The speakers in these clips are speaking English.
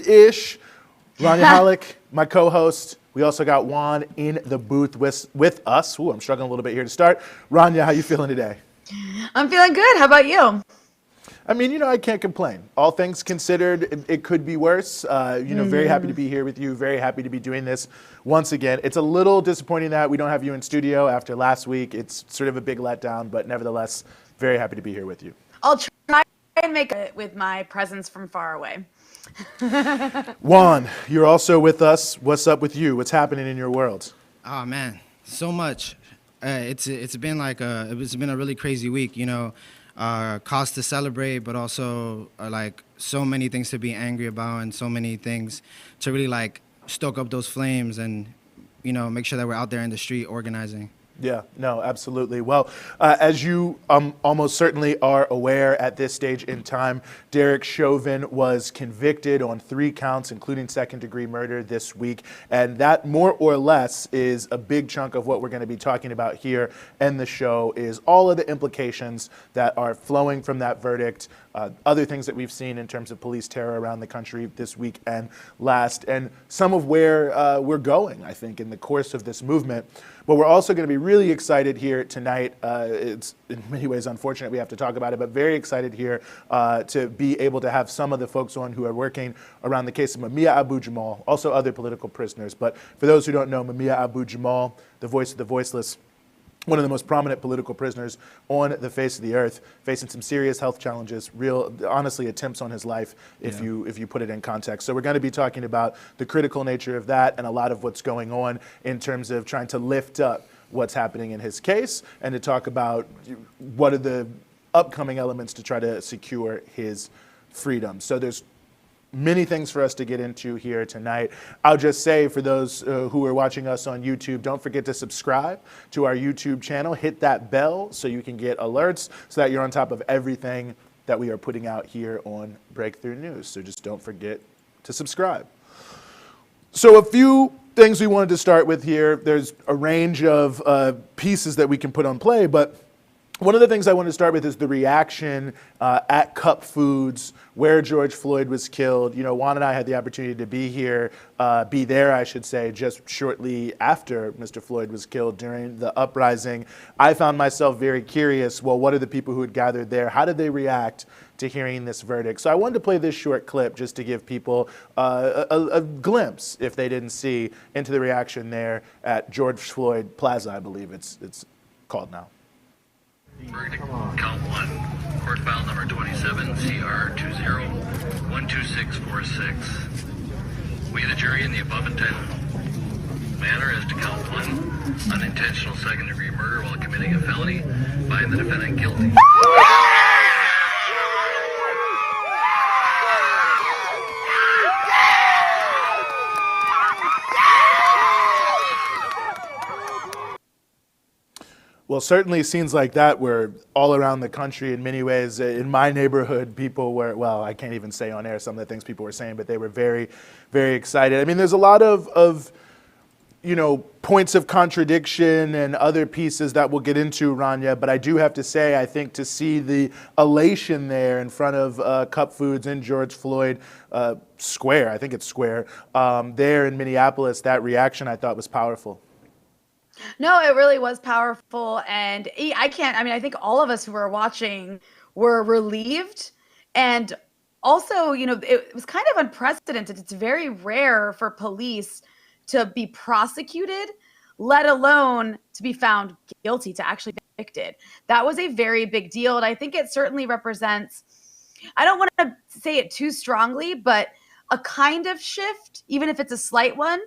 Ish. Rania Halleck, my co-host. We also got Juan in the booth with us. Ooh, I'm struggling a little bit here to start. Rania, how you feeling today? I'm feeling good. How about you? I mean, I can't complain. All things considered, it could be worse. Very happy to be here with you. Very happy to be doing this once again. It's a little disappointing that we don't have you in studio after last week. It's sort of a big letdown, but nevertheless, very happy to be here with you. I'll try and make it with my presence from far away. Juan, you're also with us. What's up with you? What's happening in your world? Oh man, so much. It's been a really crazy week. Cause to celebrate, but also like so many things to be angry about, and so many things to really like stoke up those flames, and make sure that we're out there in the street organizing. Yeah, no, absolutely. Well, as you almost certainly are aware at this stage in time, Derek Chauvin was convicted on 3 counts, including second-degree murder this week. And that more or less is a big chunk of what we're going to be talking about here in the show, is all of the implications that are flowing from that verdict, other things that we've seen in terms of police terror around the country this week and last, and some of where we're going, I think, in the course of this movement. But we're also going to be really excited here tonight. It's in many ways unfortunate we have to talk about it, but very excited here to be able to have some of the folks on who are working around the case of Mumia Abu-Jamal, also other political prisoners. But for those who don't know, Mumia Abu-Jamal, the voice of the voiceless, one of the most prominent political prisoners on the face of the earth, facing some serious health challenges, honestly, attempts on his life, if you put it in context. So we're going to be talking about the critical nature of that and a lot of what's going on in terms of trying to lift up what's happening in his case, and to talk about what are the upcoming elements to try to secure his freedom. So there's many things for us to get into here tonight. I'll just say, for those who are watching us on YouTube, don't forget to subscribe to our YouTube channel. Hit that bell so you can get alerts, so that you're on top of everything that we are putting out here on Breakthrough News. So just don't forget to subscribe. So a few things we wanted to start with here. There's a range of pieces that we can put on play, but one of the things I want to start with is the reaction at Cup Foods, where George Floyd was killed. Juan and I had the opportunity to be there, I should say, just shortly after Mr. Floyd was killed during the uprising. I found myself very curious, well, what are the people who had gathered there? How did they react to hearing this verdict? So I wanted to play this short clip just to give people a glimpse, if they didn't see, into the reaction there at George Floyd Plaza, I believe it's called now. Verdict, count 1, court file number 27, CR 20-12646. We, the jury, in the above entitled manner as to count 1, unintentional second-degree murder while committing a felony, find the defendant guilty. Well, certainly scenes like that were all around the country in many ways. In my neighborhood, people were, well, I can't even say on air some of the things people were saying, but they were very, very excited. I mean, there's a lot of points of contradiction and other pieces that we'll get into, Rania, but I do have to say, I think to see the elation there in front of Cup Foods in George Floyd Square, I think it's Square, there in Minneapolis, that reaction I thought was powerful. No, it really was powerful. And I think all of us who were watching were relieved. And also, it was kind of unprecedented. It's very rare for police to be prosecuted, let alone to be found guilty, to actually be convicted. That was a very big deal. And I think it certainly represents, I don't want to say it too strongly, but a kind of shift, even if it's a slight one,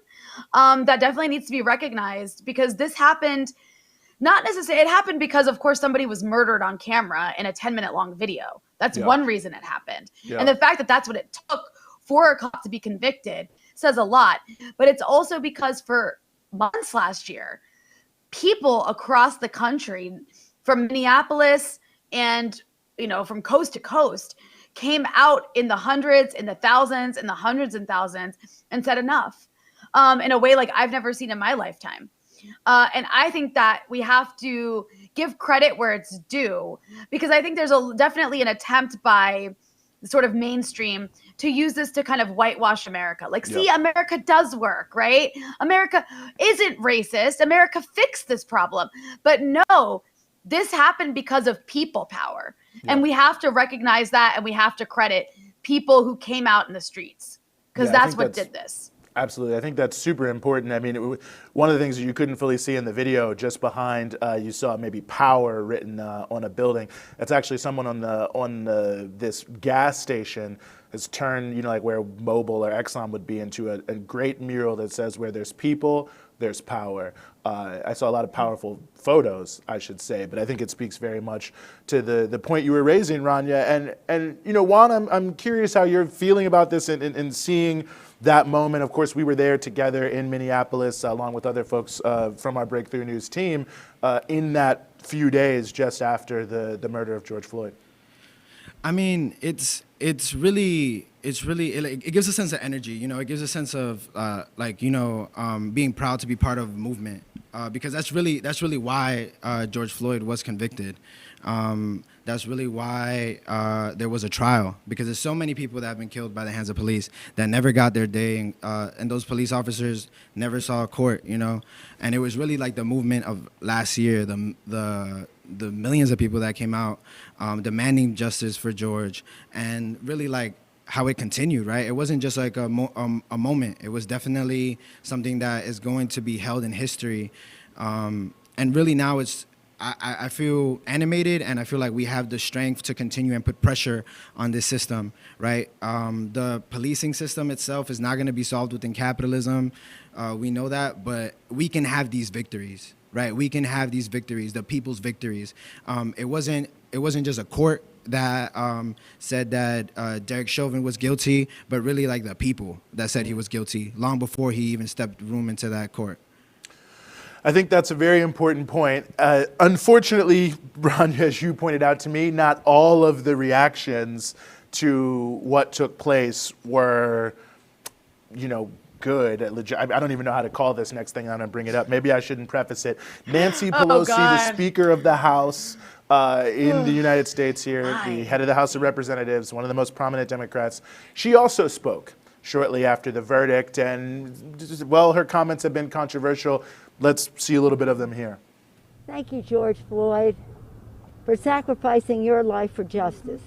that definitely needs to be recognized, because this happened, not necessarily, it happened because, of course, somebody was murdered on camera in a 10-minute long video. That's one reason it happened. Yeah. And the fact that that's what it took for a cop to be convicted says a lot. But it's also because for months last year, people across the country, from Minneapolis and, from coast to coast, came out in the hundreds, in the thousands, in the hundreds and thousands, and said enough, in a way like I've never seen in my lifetime. And I think that we have to give credit where it's due, because I think there's definitely an attempt by the sort of mainstream to use this to kind of whitewash America. Like, see, America does work, right? America isn't racist. America fixed this problem. But no, this happened because of people power. And we have to recognize that, and we have to credit people who came out in the streets, because that's what did this. Absolutely. I think that's super important. I mean, one of the things that you couldn't fully see in the video, just behind, you saw maybe power written on a building. That's actually someone on this gas station has turned, you know, like where Mobil or Exxon would be, into a great mural that says, where there's people, there's power. I saw a lot of powerful photos, I should say, but I think it speaks very much to the point you were raising, Rania. And you know, Juan, I'm curious how you're feeling about this and seeing that moment. Of course, we were there together in Minneapolis, along with other folks from our Breakthrough News team, in that few days just after the murder of George Floyd. I mean, it gives a sense of energy, you know. It gives a sense of being proud to be part of a movement, because that's really why George Floyd was convicted. That's really why there was a trial, because there's so many people that have been killed by the hands of police that never got their day, and those police officers never saw a court, you know. And it was really like the movement of last year, the millions of people that came out demanding justice for George, and really like how it continued, right? It wasn't just like a moment. It was definitely something that is going to be held in history. And really now I feel animated, and I feel like we have the strength to continue and put pressure on this system, right? The policing system itself is not gonna be solved within capitalism. We know that, but we can have these victories, right? We can have these victories, the people's victories. It wasn't just a court that said that Derek Chauvin was guilty, but really like the people that said he was guilty long before he even stepped room into that court. I think that's a very important point. Unfortunately, Rania, as you pointed out to me, not all of the reactions to what took place were, you know, good. I don't even know how to call this next thing I'm going to bring it up. Maybe I shouldn't preface it. Nancy Pelosi, the Speaker of the House in the United States here, the head of the House of Representatives, one of the most prominent Democrats, she also spoke shortly after the verdict. And, well, her comments have been controversial. Let's see a little bit of them here. Thank you, George Floyd, for sacrificing your life for justice,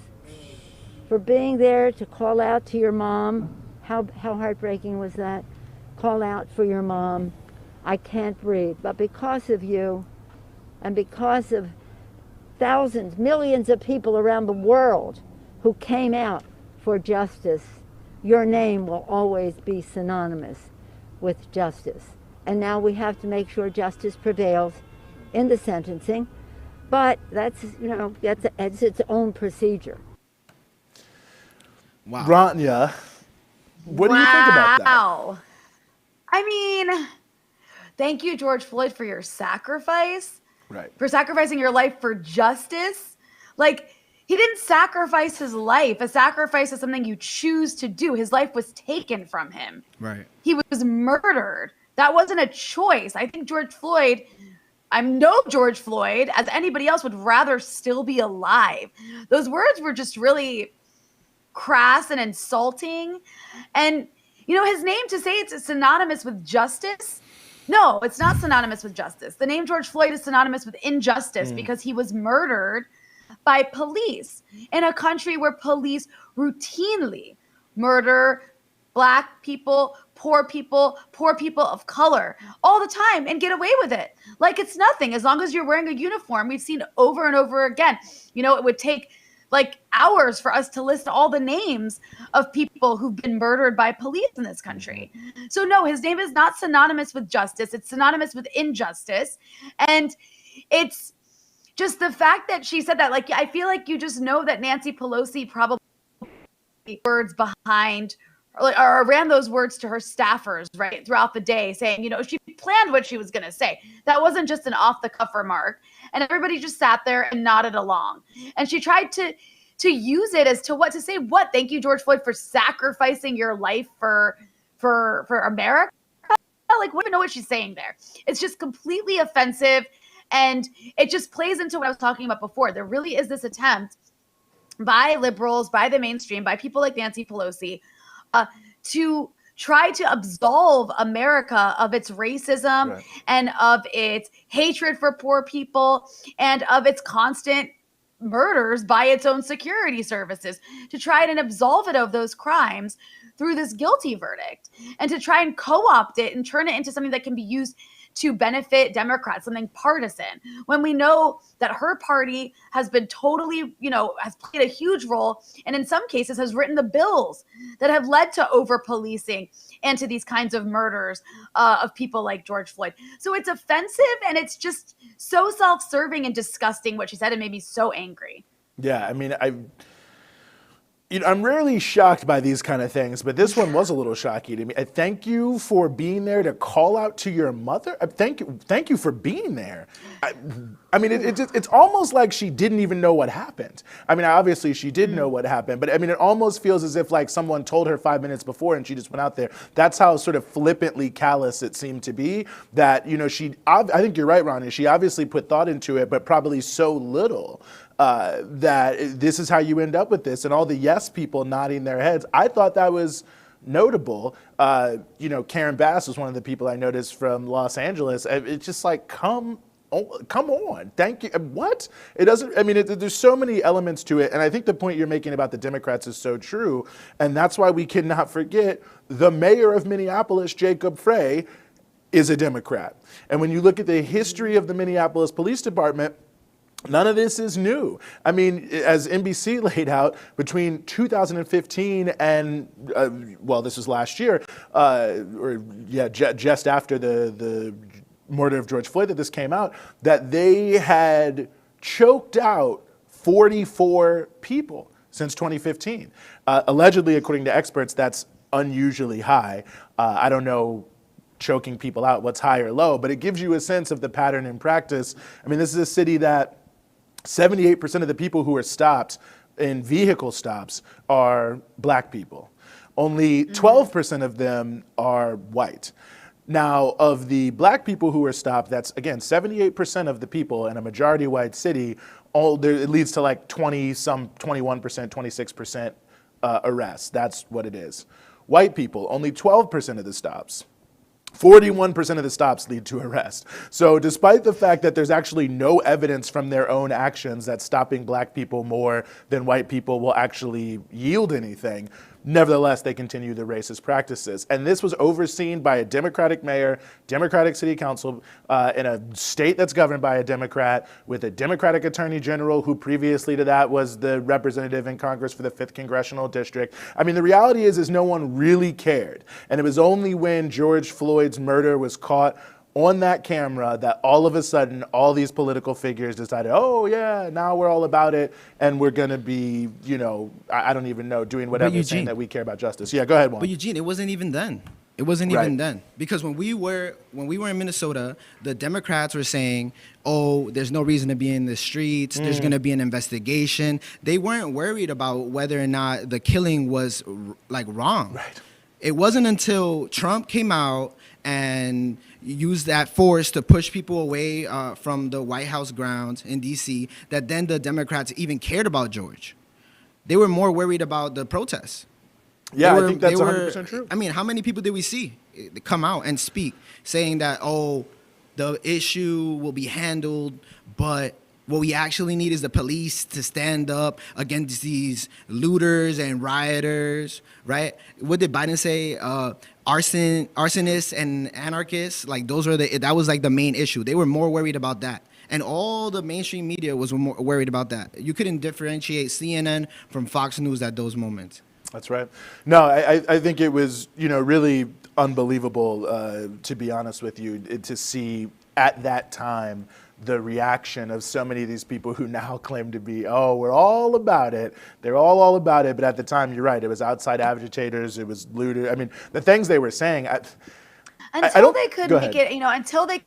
for being there to call out to your mom. How heartbreaking was that? Call out for your mom. I can't breathe. But because of you, and because of thousands, millions of people around the world who came out for justice, your name will always be synonymous with justice. And now we have to make sure justice prevails in the sentencing. But that's, you know, that's its own procedure. Wow. Rania, what do you think about that? Wow. I mean, thank you, George Floyd, for your sacrifice. Right. For sacrificing your life for justice. Like, he didn't sacrifice his life. A sacrifice is something you choose to do. His life was taken from him. Right. He was murdered. That wasn't a choice. I think George Floyd, I know George Floyd, as anybody else, would rather still be alive. Those words were just really crass and insulting. And, you know, his name, to say it's synonymous with justice, no, it's not synonymous with justice. The name George Floyd is synonymous with injustice because he was murdered by police in a country where police routinely murder Black people, poor people of color all the time and get away with it like it's nothing. As long as you're wearing a uniform, we've seen over and over again. You know, it would take like hours for us to list all the names of people who've been murdered by police in this country. So no, his name is not synonymous with justice. It's synonymous with injustice. And it's just the fact that she said that, like, I feel like you just know that Nancy Pelosi probably words behind or ran those words to her staffers, right, throughout the day, saying, you know, she planned what she was going to say. That wasn't just an off-the-cuff remark. And everybody just sat there and nodded along. And she tried to use it as to what to say. What? Thank you, George Floyd, for sacrificing your life for America? Like, we don't know what she's saying there. It's just completely offensive. And it just plays into what I was talking about before. There really is this attempt by liberals, by the mainstream, by people like Nancy Pelosi, to try to absolve America of its racism and of its hatred for poor people and of its constant murders by its own security services, to try and absolve it of those crimes through this guilty verdict, and to try and co-opt it and turn it into something that can be used to benefit Democrats, something partisan, when we know that her party has been totally, has played a huge role, and in some cases has written the bills that have led to over-policing and to these kinds of murders of people like George Floyd. So it's offensive, and it's just so self-serving and disgusting what she said. It made me so angry. Yeah, I mean, I'm rarely shocked by these kind of things, but this one was a little shocking to me. Thank you for being there to call out to your mother. Thank you for being there. I mean, it's almost like she didn't even know what happened. I mean, obviously she did know what happened, but I mean, it almost feels as if like someone told her 5 minutes before and she just went out there. That's how sort of flippantly callous it seemed to be. That I think you're right, Rania. She obviously put thought into it, but probably so little. That this is how you end up with this, and all the yes people nodding their heads. I thought that was notable. Karen Bass was one of the people I noticed from Los Angeles. It's just like, come on, thank you. What? It doesn't, I mean, there's so many elements to it, and I think the point you're making about the Democrats is so true, and that's why we cannot forget the mayor of Minneapolis, Jacob Frey, is a Democrat. And when you look at the history of the Minneapolis Police Department, none of this is new. I mean, as NBC laid out, between 2015 and, this was last year, just after the murder of George Floyd that this came out, that they had choked out 44 people since 2015. Allegedly, according to experts, that's unusually high. I don't know choking people out, what's high or low, but it gives you a sense of the pattern in practice. I mean, this is a city that 78% of the people who are stopped in vehicle stops are black people. Only 12% of them are white. Now, of the black people who are stopped, that's, again, 78% of the people in a majority white city, it leads to like 21%, 26% arrests. That's what it is. White people, only 12% of the stops. 41% of the stops lead to arrest. So despite the fact that there's actually no evidence from their own actions that stopping black people more than white people will actually yield anything, nevertheless, they continue the racist practices. And this was overseen by a Democratic mayor, Democratic city council, in a state that's governed by a Democrat, with a Democratic attorney general who previously to that was the representative in Congress for the 5th Congressional District. I mean, the reality is no one really cared. And it was only when George Floyd's murder was caught on that camera that all of a sudden all these political figures decided, oh yeah, now we're all about it, and we're gonna be, I don't even know, doing whatever, saying that we care about justice. Yeah, go ahead, Juan. But Eugene, it wasn't even then. It wasn't even then. Because when we were in Minnesota, the Democrats were saying, oh, there's no reason to be in the streets, there's gonna be an investigation. They weren't worried about whether or not the killing was like wrong. Right. It wasn't until Trump came out and used that force to push people away from the White House grounds in D.C. that then the Democrats even cared about George. They were more worried about the protests. Yeah, I think that's 100% true. I mean, how many people did we see come out and speak saying that, oh, the issue will be handled, but what we actually need is the police to stand up against these looters and rioters, right? What did Biden say? Arsonists and anarchists, like that was like the main issue. They were more worried about that. And all the mainstream media was more worried about that. You couldn't differentiate CNN from Fox News at those moments. That's right. No, I think it was, really unbelievable, to be honest with you, to see at that time the reaction of so many of these people who now claim to be, oh, we're all about it. They're all about it. But at the time, you're right. It was outside agitators. It was looters. I mean, the things they were saying. Until they could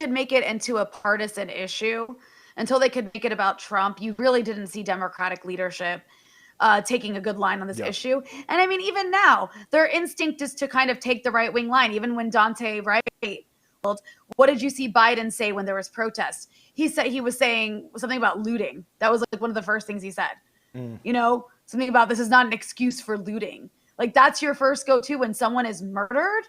make it into a partisan issue, until they could make it about Trump, you really didn't see Democratic leadership taking a good line on this issue. And I mean, even now, their instinct is to kind of take the right-wing line. Even when Dante Wright, what did you see Biden say when there was protests? He was saying something about looting. That was like one of the first things he said. something about this is not an excuse for looting. Like that's your first go-to when someone is murdered.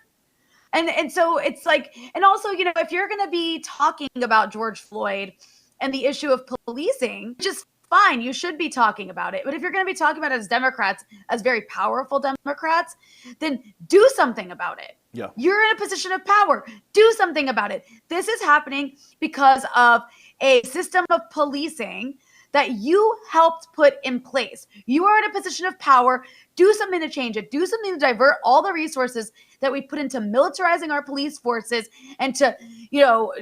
And so it's like, and also, you know, if you're going to be talking about George Floyd and the issue of policing, just fine, you should be talking about it. But if you're going to be talking about it as Democrats, as very powerful Democrats, then do something about it. Yeah. You're in a position of power. Do something about it. This is happening because of a system of policing that you helped put in place. You are in a position of power. Do something to change it. Do something to divert all the resources that we put into militarizing our police forces and to, you know,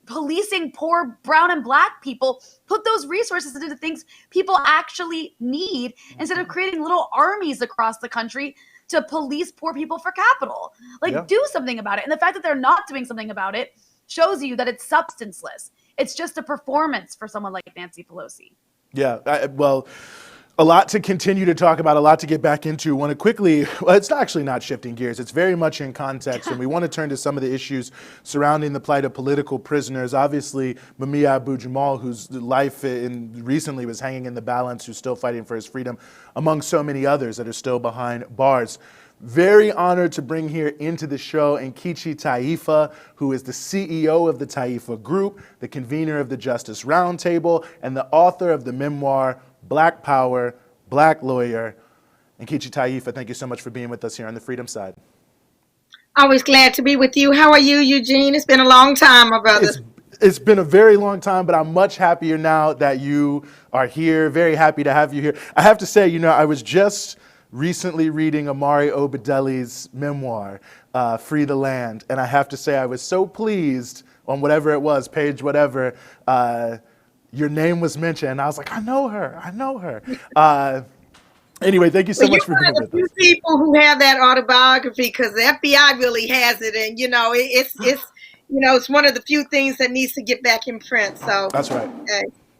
policing poor brown and black people. Put those resources into the things people actually need instead of creating little armies across the country to police poor people for capital. Like, do something about it. And the fact that they're not doing something about it shows you that it's substanceless. It's just a performance for someone like Nancy Pelosi. Yeah, well, a lot to continue to talk about, a lot to get back into. Want to quickly, well, it's actually not shifting gears. It's very much in context, and we want to turn to some of the issues surrounding the plight of political prisoners. Obviously, Mumia Abu-Jamal, whose life recently was hanging in the balance, who's still fighting for his freedom, among so many others that are still behind bars. Very honored to bring here into the show Nkechi Taifa, who is the CEO of the Taifa Group, the convener of the Justice Roundtable, and the author of the memoir, Black Power, Black Lawyer. Nkechi Taifa, thank you so much for being with us here on the Freedom Side. Always glad to be with you. How are you, Eugene? It's been a long time, my brother. It's been a very long time, but I'm much happier now that you are here. Very happy to have you here. I have to say, you know, I was just recently reading Amari Obadele's memoir, Free the Land, and I have to say I was so pleased on whatever it was, page whatever, your name was mentioned, and I was like, I know her. Anyway, thank you so much for being with us. You're one of the few people who have that autobiography, because the FBI really has it, and you know it's one of the few things that needs to get back in print. So that's right.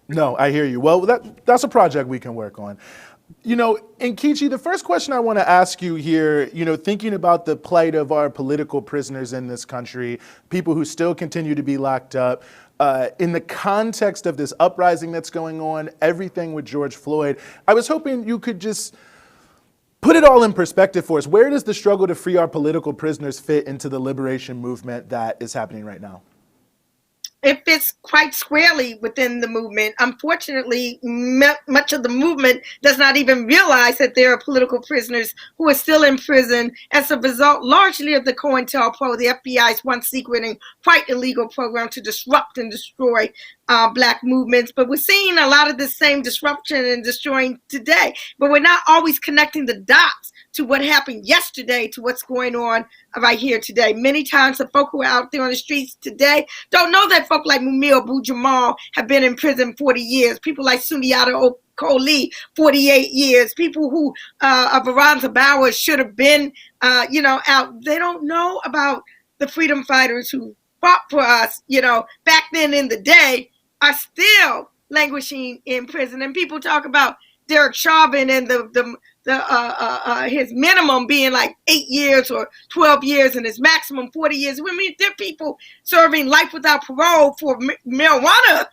No, I hear you. Well, that's a project we can work on. You know, Nkechi, the first question I want to ask you here, you know, thinking about the plight of our political prisoners in this country, people who still continue to be locked up, in the context of this uprising that's going on, everything with George Floyd, I was hoping you could just put it all in perspective for us. Where does the struggle to free our political prisoners fit into the liberation movement that is happening right now? It fits quite squarely within the movement. Unfortunately, much of the movement does not even realize that there are political prisoners who are still in prison as a result largely of the COINTELPRO, the FBI's once secret and quite illegal program to disrupt and destroy Black movements. But we're seeing a lot of the same disruption and destroying today. But we're not always connecting the dots to what happened yesterday to what's going on right here today. Many times the folk who are out there on the streets today don't know that folk like Mumia Abu-Jamal have been in prison 40 years. People like Sundiata Kohli, 48 years. People who, Veronza Bowers should have been, out. They don't know about the freedom fighters who fought for us, back then in the day, are still languishing in prison. And people talk about Derek Chauvin and his minimum being like 8 years or 12 years and his maximum 40 years. I mean, there are people serving life without parole for marijuana,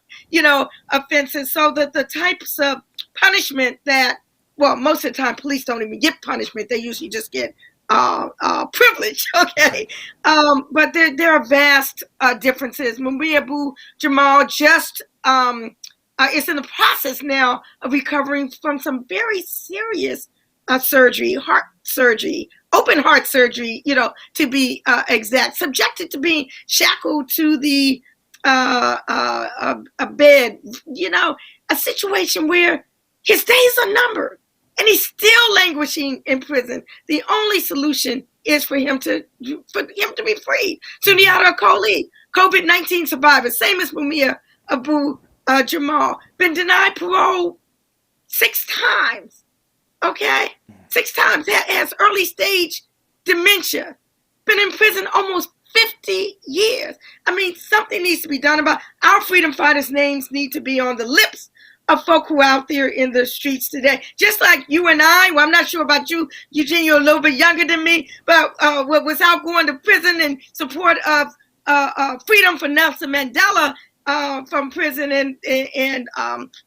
offenses. So that the types of punishment that, well, most of the time police don't even get punishment. They usually just get privilege. Okay. But there are vast differences. Mumia Abu-Jamal just is in the process now of recovering from some very serious surgery, heart surgery, open heart surgery, to be exact, subjected to being shackled to the a bed, a situation where his days are numbered and he's still languishing in prison. The only solution is for him to be freed. Sundiata Kohli, COVID-19 survivor, same as Mumia Abu-Jamal, been denied parole 6 times. Okay, 6 times. Has early stage dementia. Been in prison almost 50 years. I mean, something needs to be done about our freedom fighters' names need to be on the lips of folk who are out there in the streets today. Just like you and I, well, I'm not sure about you, Eugene, you're a little bit younger than me, but was out going to prison in support of freedom for Nelson Mandela from prison and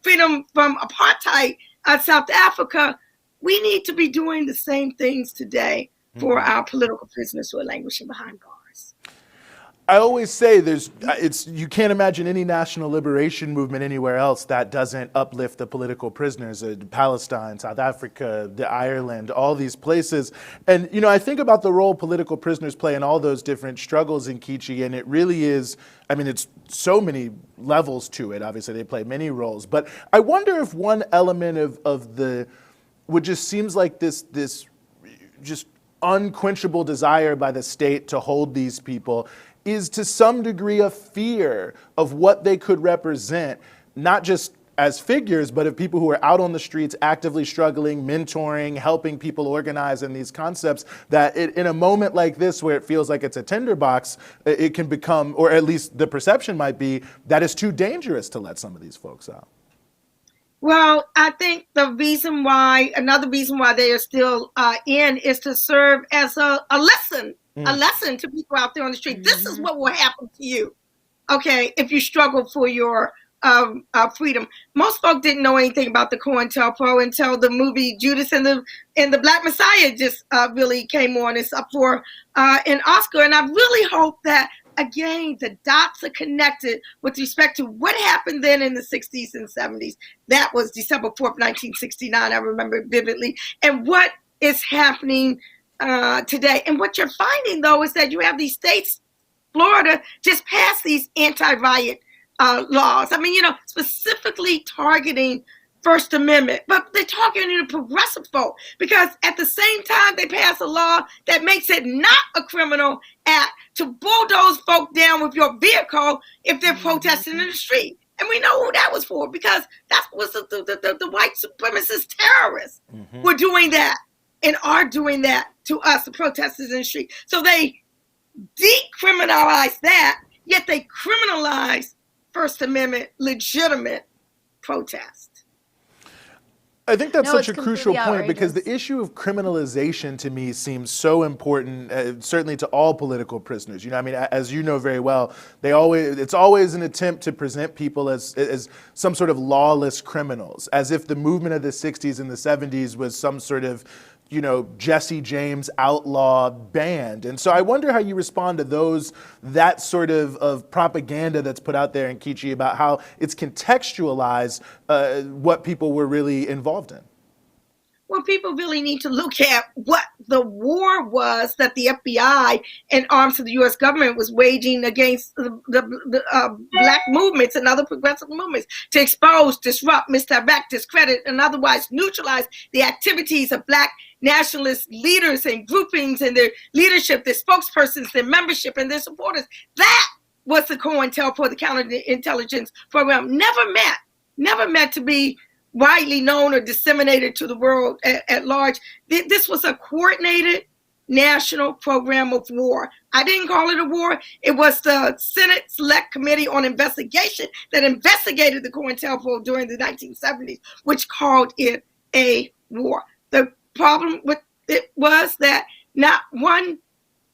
freedom from apartheid, South Africa. we need to be doing the same things today for our political prisoners who are languishing behind bars. I always say you can't imagine any national liberation movement anywhere else that doesn't uplift the political prisoners. Palestine, South Africa, Ireland, all these places. And, I think about the role political prisoners play in all those different struggles in Kichi, and it really is, it's so many levels to it. Obviously, they play many roles. But I wonder if one element of what just seems like this just unquenchable desire by the state to hold these people is to some degree a fear of what they could represent, not just as figures, but of people who are out on the streets actively struggling, mentoring, helping people organize in these concepts, that in a moment like this where it feels like it's a tinderbox, it can become, or at least the perception might be, that it's too dangerous to let some of these folks out. Well, I think another reason why they are still in is to serve as a lesson. A lesson to people out there on the street. This is what will happen to you, okay, if you struggle for your freedom. Most folk didn't know anything about the COINTELPRO until the movie Judas and the Black Messiah just really came on. It's up for an Oscar, and I really hope that, again, the dots are connected with respect to what happened then in the 60s and 70s. That was December 4th, 1969. I remember it vividly. And what is happening today. And what you're finding, though, is that you have these states, Florida, just passed these anti-riot laws. Specifically targeting First Amendment, but they're targeting the progressive folk because at the same time they pass a law that makes it not a criminal act to bulldoze folk down with your vehicle if they're protesting in the street. And we know who that was for, because that was the white supremacist terrorists were doing that and are doing that to us, the protesters in the street. So they decriminalize that, yet they criminalize First Amendment legitimate protest. I think that's such a crucial point, because the issue of criminalization to me seems so important, certainly to all political prisoners. As you know very well, it's always an attempt to present people as some sort of lawless criminals, as if the movement of the 60s and the 70s was some sort of Jesse James outlaw band. And so I wonder how you respond to that sort of propaganda that's put out there in Kichi about how it's contextualized what people were really involved in. Well, people really need to look at what the war was that the FBI and arms of the U.S. government was waging against the Black movements and other progressive movements to expose, disrupt, misdirect, discredit, and otherwise neutralize the activities of Black nationalist leaders and groupings and their leadership, their spokespersons, their membership, and their supporters. That was the COINTELPRO, the counterintelligence program. Never meant to be widely known or disseminated to the world at large. This was a coordinated national program of war. I didn't call it a war. It was the Senate Select Committee on Investigation that investigated the COINTELPRO during the 1970s, which called it a war. The problem with it was that not one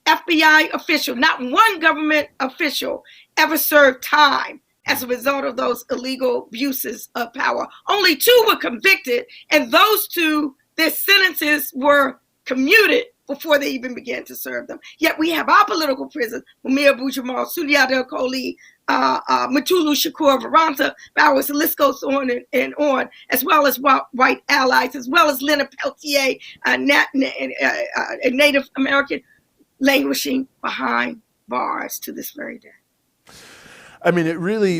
FBI official, not one government official ever served time as a result of those illegal abuses of power. Only 2 were convicted, and those 2, their sentences were commuted before they even began to serve them. Yet we have our political prisoners, Mumia Abu-Jamal, Sundiata Acoli, Mutulu Shakur, Varanta Bowers, the list goes on and on, as well as white allies, as well as Leonard Peltier, a Native American, languishing behind bars to this very day. It really,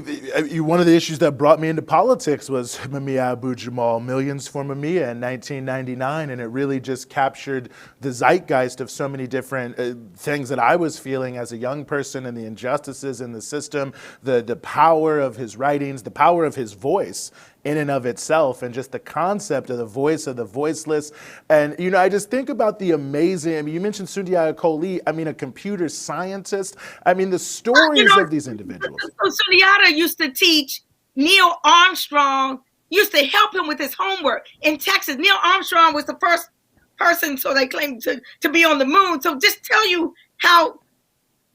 one of the issues that brought me into politics was Mumia Abu-Jamal, Millions for Mumia in 1999, and it really just captured the zeitgeist of so many different things that I was feeling as a young person, and the injustices in the system, the power of his writings, the power of his voice in and of itself, and just the concept of the voice of the voiceless. And, I just think about the amazing, you mentioned Sundiata Acoli, a computer scientist. The stories of these individuals. Sundiata used to teach Neil Armstrong, used to help him with his homework in Texas. Neil Armstrong was the first person, so they claimed, to be on the moon. So just tell you how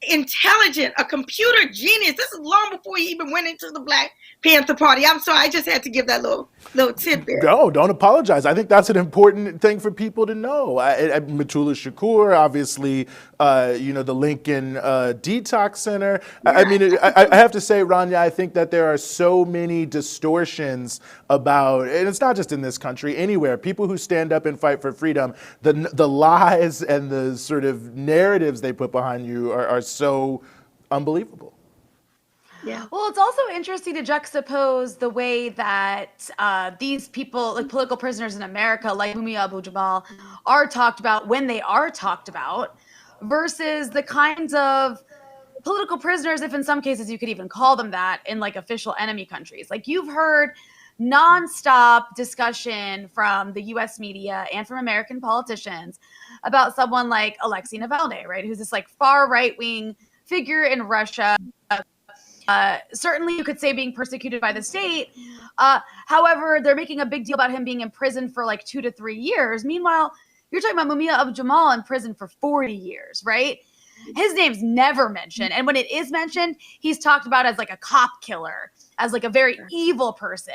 intelligent, a computer genius. This is long before he even went into the Black Panther Party. I'm sorry, I just had to give that little tidbit. No, don't apologize. I think that's an important thing for people to know. Matula Shakur, obviously, the Lincoln Detox Center. Yeah. I have to say, Rania, I think that there are so many distortions about, and it's not just in this country, anywhere, people who stand up and fight for freedom, the lies and the sort of narratives they put behind you are so unbelievable. Yeah. Well, it's also interesting to juxtapose the way that these people, like political prisoners in America, like Mumia Abu-Jamal, are talked about when they are talked about, versus the kinds of political prisoners, if in some cases you could even call them that, in like official enemy countries. Like you've heard nonstop discussion from the U.S. media and from American politicians about someone like Alexei Navalny, right? Who's this like far right-wing figure in Russia. Certainly you could say being persecuted by the state. However, they're making a big deal about him being in prison for like 2 to 3 years. Meanwhile, you're talking about Mumia Abu-Jamal in prison for 40 years, right? His name's never mentioned. And when it is mentioned, he's talked about as like a cop killer, as like a very evil person.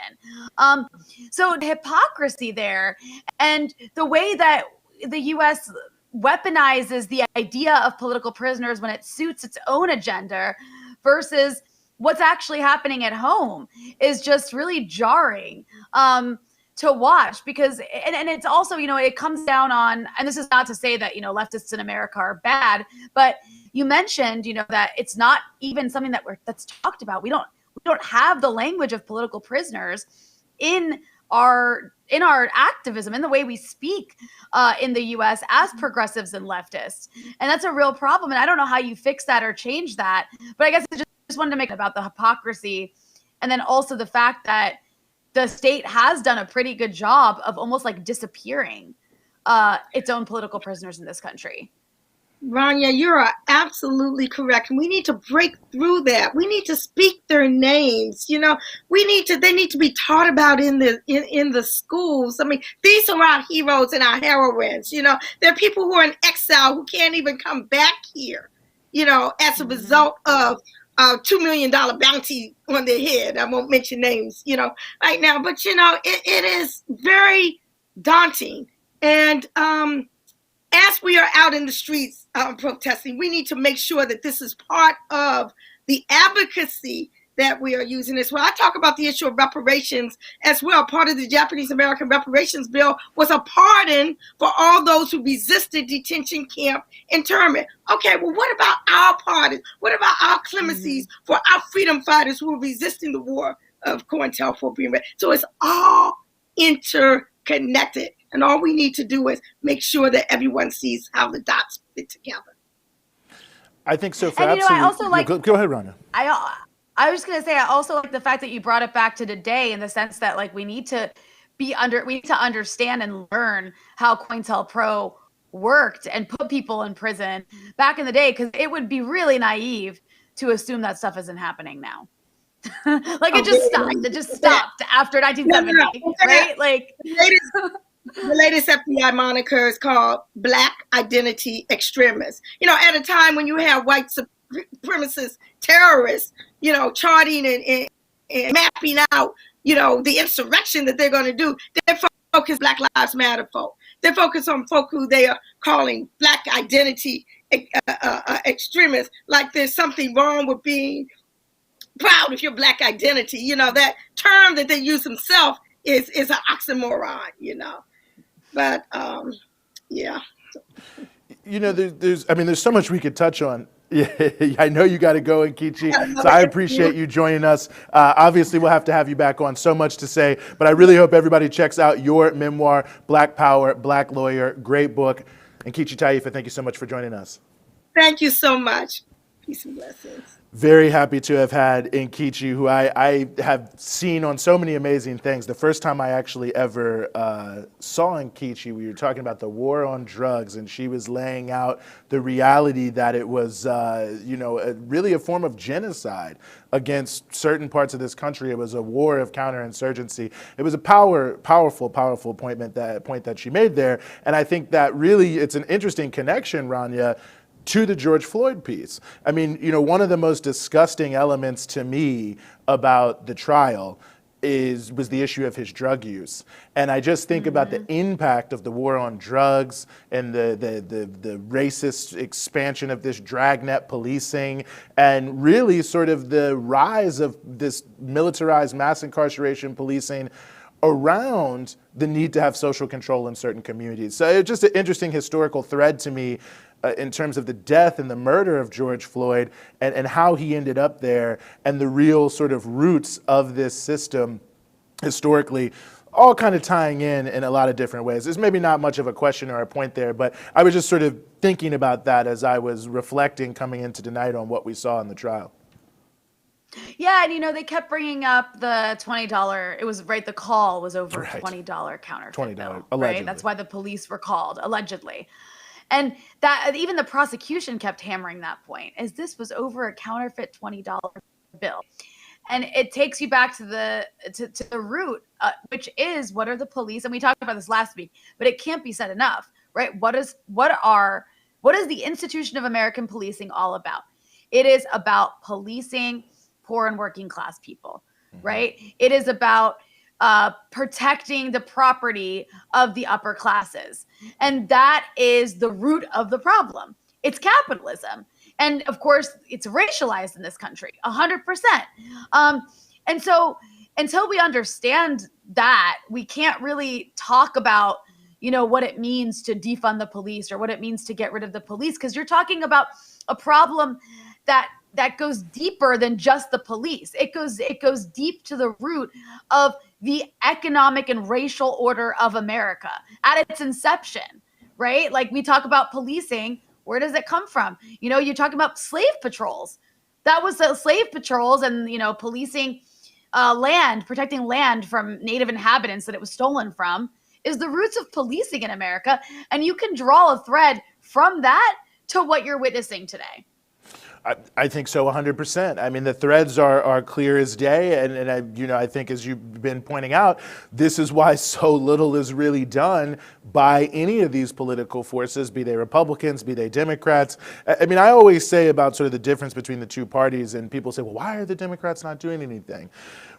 So the hypocrisy there, and the way that the U.S. weaponizes the idea of political prisoners when it suits its own agenda versus what's actually happening at home is just really jarring to watch, because and it's also, it comes down on, and this is not to say that, leftists in America are bad, but you mentioned, that it's not even something that's talked about. We don't have the language of political prisoners in our activism, in the way we speak in the U.S. as progressives and leftists. And that's a real problem. And I don't know how you fix that or change that, but I guess I just wanted to make about the hypocrisy. And then also the fact that the state has done a pretty good job of almost like disappearing its own political prisoners in this country. Rania, you are absolutely correct. And we need to break through that. We need to speak their names. They need to be taught about in the schools. I mean, these are our heroes and our heroines. There are people who are in exile who can't even come back here, as a result of $2 million bounty on their head. I won't mention names, right now, but it is very daunting. And as we are out in the streets protesting, we need to make sure that this is part of the advocacy that we are using as well. I talk about the issue of reparations as well. Part of the Japanese American reparations bill was a pardon for all those who resisted detention camp internment. Okay, well, what about our pardons? What about our clemencies for our freedom fighters who are resisting the war of COINTELPRO? So it's all interconnected. And all we need to do is make sure that everyone sees how the dots fit together. I think so. For and, I also like. Go ahead, Rania. I was going to say, I also like the fact that you brought it back to today, in the sense that like we need to understand and learn how COINTELPRO worked and put people in prison back in the day, because it would be really naive to assume that stuff isn't happening now. It just stopped. It just stopped after 1970, right? Like the latest FBI moniker is called Black Identity Extremists. At a time when you have white supremacist terrorists, charting and mapping out, the insurrection that they're going to do, they focus Black Lives Matter folk. They focus on folk who they are calling Black identity extremists, like there's something wrong with being proud of your Black identity. That term that they use themselves is an oxymoron, But yeah. There's so much we could touch on. Yeah, I know you got to go, Nkechi, so I appreciate you joining us. Obviously, we'll have to have you back on. So much to say, but I really hope everybody checks out your memoir, Black Power, Black Lawyer. Great book. Nkechi Taifa, thank you so much for joining us. Thank you so much. Peace and blessings. Very happy to have had Nkechi, who I have seen on so many amazing things. The first time I actually ever saw Nkechi, we were talking about the war on drugs, and she was laying out the reality that it was, really a form of genocide against certain parts of this country. It was a war of counterinsurgency. It was a powerful point that she made there. And I think that really it's an interesting connection, Rania, to the George Floyd piece. I mean, one of the most disgusting elements to me about the trial was the issue of his drug use. And I just think about the impact of the war on drugs and the racist expansion of this dragnet policing, and really sort of the rise of this militarized mass incarceration policing around the need to have social control in certain communities. So it's just an interesting historical thread to me in terms of the death and the murder of George Floyd, and how he ended up there, and the real sort of roots of this system historically, all kind of tying in a lot of different ways. There's maybe not much of a question or a point there, but I was just sort of thinking about that as I was reflecting coming into tonight on what we saw in the trial. Yeah, and they kept bringing up the $20. It was right. The call was over Right. $20 counterfeit $20, bill, allegedly. right? That's why the police were called, allegedly. And that even the prosecution kept hammering that point, as this was over a counterfeit $20 bill. And it takes you back to the root, which is, what are the police? And we talked about this last week, but it can't be said enough, right? What is the institution of American policing all about? It is about policing poor and working class people, right? It is about protecting the property of the upper classes. And that is the root of the problem. It's capitalism. And of course, it's racialized in this country, 100%. And so until we understand that, we can't really talk about, what it means to defund the police or what it means to get rid of the police, because you're talking about a problem that goes deeper than just the police. It goes deep to the root of the economic and racial order of America at its inception, right? Like, we talk about policing. Where does it come from? You're talking about slave patrols. That was the slave patrols and, policing land, protecting land from native inhabitants that it was stolen from, is the roots of policing in America. And you can draw a thread from that to what you're witnessing today. I think so, 100%. I mean, the threads are clear as day, and I think, as you've been pointing out, this is why so little is really done by any of these political forces, be they Republicans, be they Democrats. I mean, I always say about sort of the difference between the two parties, and people say, well, why are the Democrats not doing anything?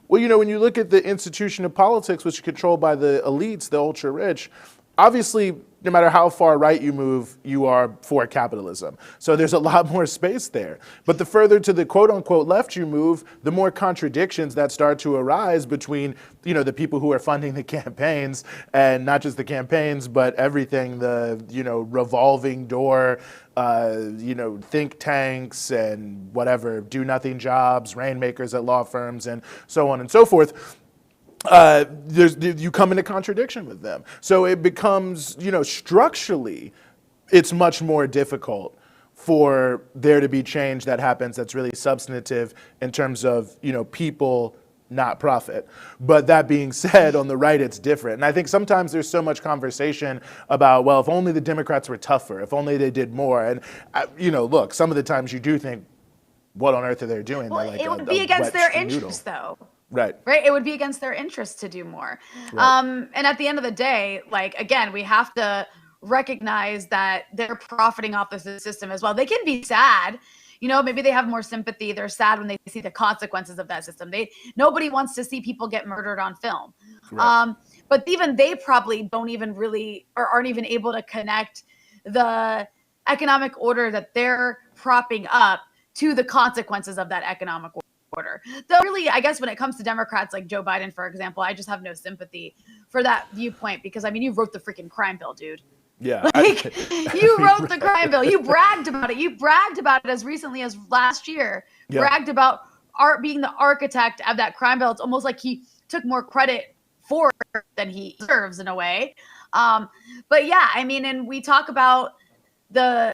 Well, when you look at the institution of politics, which is controlled by the elites, the ultra-rich, obviously, no matter how far right you move, you are for capitalism. So there's a lot more space there. But the further to the quote-unquote left you move, the more contradictions that start to arise between, the people who are funding the campaigns, and not just the campaigns, but everything, the, revolving door, think tanks and whatever, do-nothing jobs, rainmakers at law firms, and so on and so forth. You come into contradiction with them. So it becomes, structurally, it's much more difficult for there to be change that happens that's really substantive in terms of, people, not profit. But that being said, on the right, it's different. And I think sometimes there's so much conversation about, well, if only the Democrats were tougher, if only they did more. And, look, some of the times you do think, what on earth are they doing? Well, They're like it would be against their interests, though. Right. It would be against their interests to do more. Right. And at the end of the day, again, we have to recognize that they're profiting off the system as well. They can be sad. Maybe they have more sympathy. They're sad when they see the consequences of that system. Nobody wants to see people get murdered on film. Right. But even they probably don't even really, or aren't even able to connect the economic order that they're propping up to the consequences of that economic order. Though really, I guess when it comes to Democrats like Joe Biden, for example, I just have no sympathy for that viewpoint, because you wrote the freaking crime bill, dude. Yeah. You wrote the crime bill. You bragged about it. You bragged about it as recently as last year. Yeah. Bragged about being the architect of that crime bill. It's almost like he took more credit for it than he deserves in a way. But yeah, and we talk about the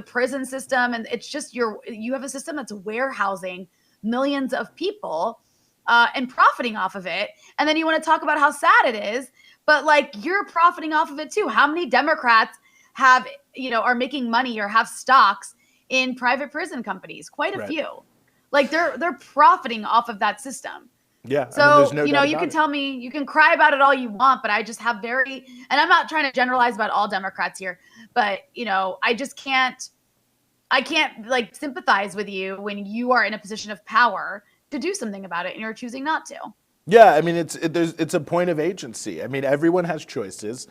prison system, and it's just you have a system that's warehousing millions of people and profiting off of it. And then you want to talk about how sad it is, but you're profiting off of it too. How many Democrats are making money or have stocks in private prison companies? Quite a Right. few. They're profiting off of that system. Yeah. So, there's no doubt you about can it. tell me, you can cry about it all you want, but I just have and I'm not trying to generalize about all Democrats here, but, I just can't I can't like sympathize with you when you are in a position of power to do something about it and you're choosing not to. Yeah, I mean, it's a point of agency. I mean, everyone has choices.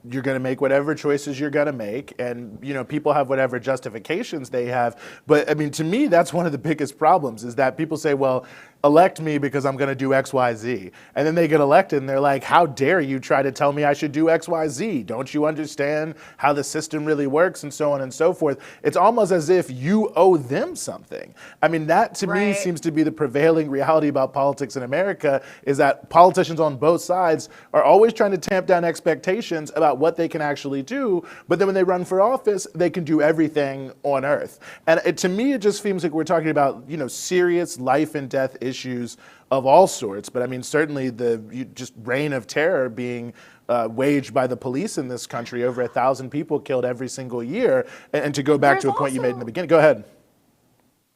You're going to make whatever choices you're going to make, and people have whatever justifications they have. But I mean, to me, that's one of the biggest problems is that people say, well, elect me because I'm going to do X, Y, Z. And then they get elected and they're like, how dare you try to tell me I should do X, Y, Z? Don't you understand how the system really works, and so on and so forth? It's almost as if you owe them something. I mean, that to me seems to be the prevailing reality about politics in America, is that politicians on both sides are always trying to tamp down expectations about what they can actually do. But then when they run for office, they can do everything on earth. And to me, it just seems like we're talking about, serious life and death issues of all sorts. But I mean, certainly the just reign of terror being waged by the police in this country, over 1,000 people killed every single year. And to go back to a point you made in the beginning, go ahead.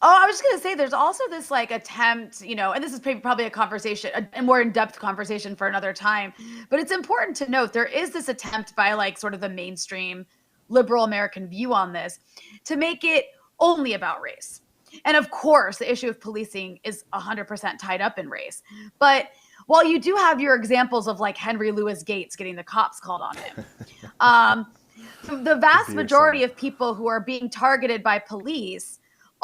Oh, I was just going to say, there's also this like attempt, and this is probably a conversation, a more in-depth conversation for another time, but it's important to note there is this attempt by like sort of the mainstream liberal American view on this to make it only about race. And of course, the issue of policing is 100% tied up in race. But while you do have your examples of like Henry Louis Gates getting the cops called on him, the vast majority of people who are being targeted by police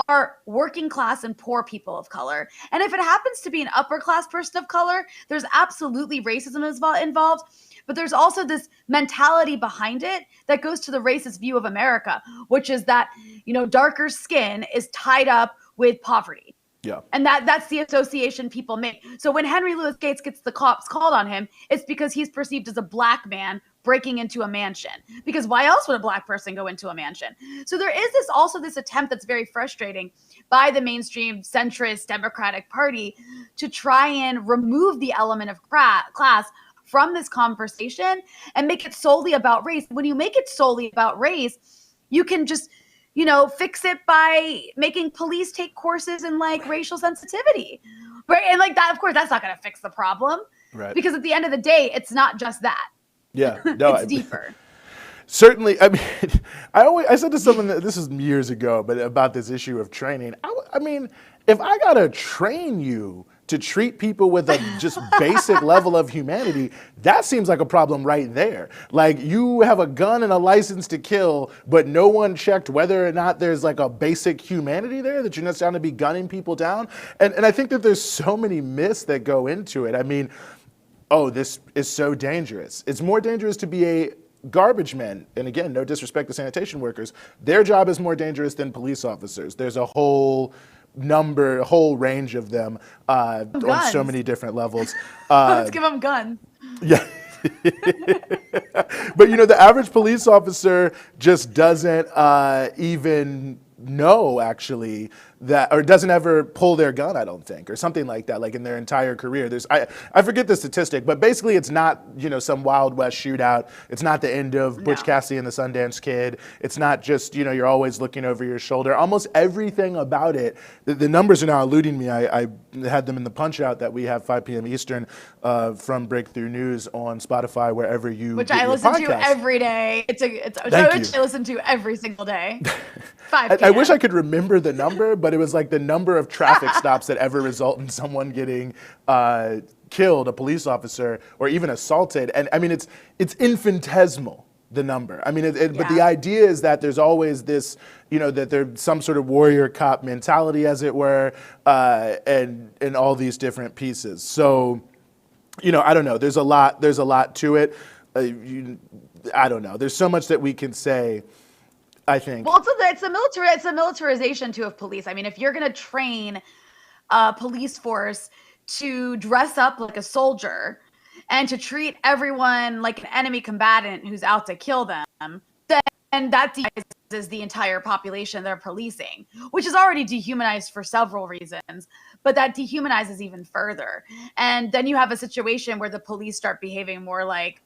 are working class and poor people of color. And if it happens to be an upper class person of color, there's absolutely racism involved. But there's also this mentality behind it that goes to the racist view of America, which is that, darker skin is tied up with poverty. Yeah. And that's the association people make. So when Henry Louis Gates gets the cops called on him, it's because he's perceived as a black man breaking into a mansion. Because why else would a black person go into a mansion? So there is this attempt that's very frustrating by the mainstream centrist Democratic Party to try and remove the element of class from this conversation and make it solely about race. When you make it solely about race, you can just fix it by making police take courses in like racial sensitivity, right? And like that, of course, that's not going to fix the problem, right? Because at the end of the day, it's not just that. Yeah, no, it's deeper. Certainly, I mean, I said to someone that this is years ago, but about this issue of training. I mean, if I gotta train you to treat people with a just basic level of humanity, that seems like a problem right there. Like, you have a gun and a license to kill, but no one checked whether or not there's like a basic humanity there, that you're not trying to be gunning people down. And I think that there's so many myths that go into it. I mean, oh, this is so dangerous. It's more dangerous to be a garbage man. And again, no disrespect to sanitation workers. Their job is more dangerous than police officers. There's a whole range of them on so many different levels. Let's give them guns. Yeah. But the average police officer just doesn't even know actually that, or doesn't ever pull their gun, I don't think, or something like that, like in their entire career. I forget the statistic, but basically it's not, some Wild West shootout. It's not the end of Butch Cassidy and the Sundance Kid. It's not just, you're always looking over your shoulder. Almost everything about it, the numbers are now eluding me. I had them in the punch out that we have 5 p.m. Eastern from Breakthrough News on Spotify, wherever you Which get I your listen podcast. to every day. It's a show which I listen to every single day. 5 I wish I could remember the number, but it was like the number of traffic stops that ever result in someone getting killed, a police officer, or even assaulted. And I mean, it's infinitesimal, the number. I mean, but the idea is that there's always this, that there's some sort of warrior cop mentality, as it were, and all these different pieces. So, I don't know. There's a lot to it. I don't know. There's so much that we can say, I think. Well, it's a militarization too of police. I mean, if you're going to train a police force to dress up like a soldier and to treat everyone like an enemy combatant who's out to kill them, then that dehumanizes the entire population they're policing, which is already dehumanized for several reasons, but that dehumanizes even further. And then you have a situation where the police start behaving more like,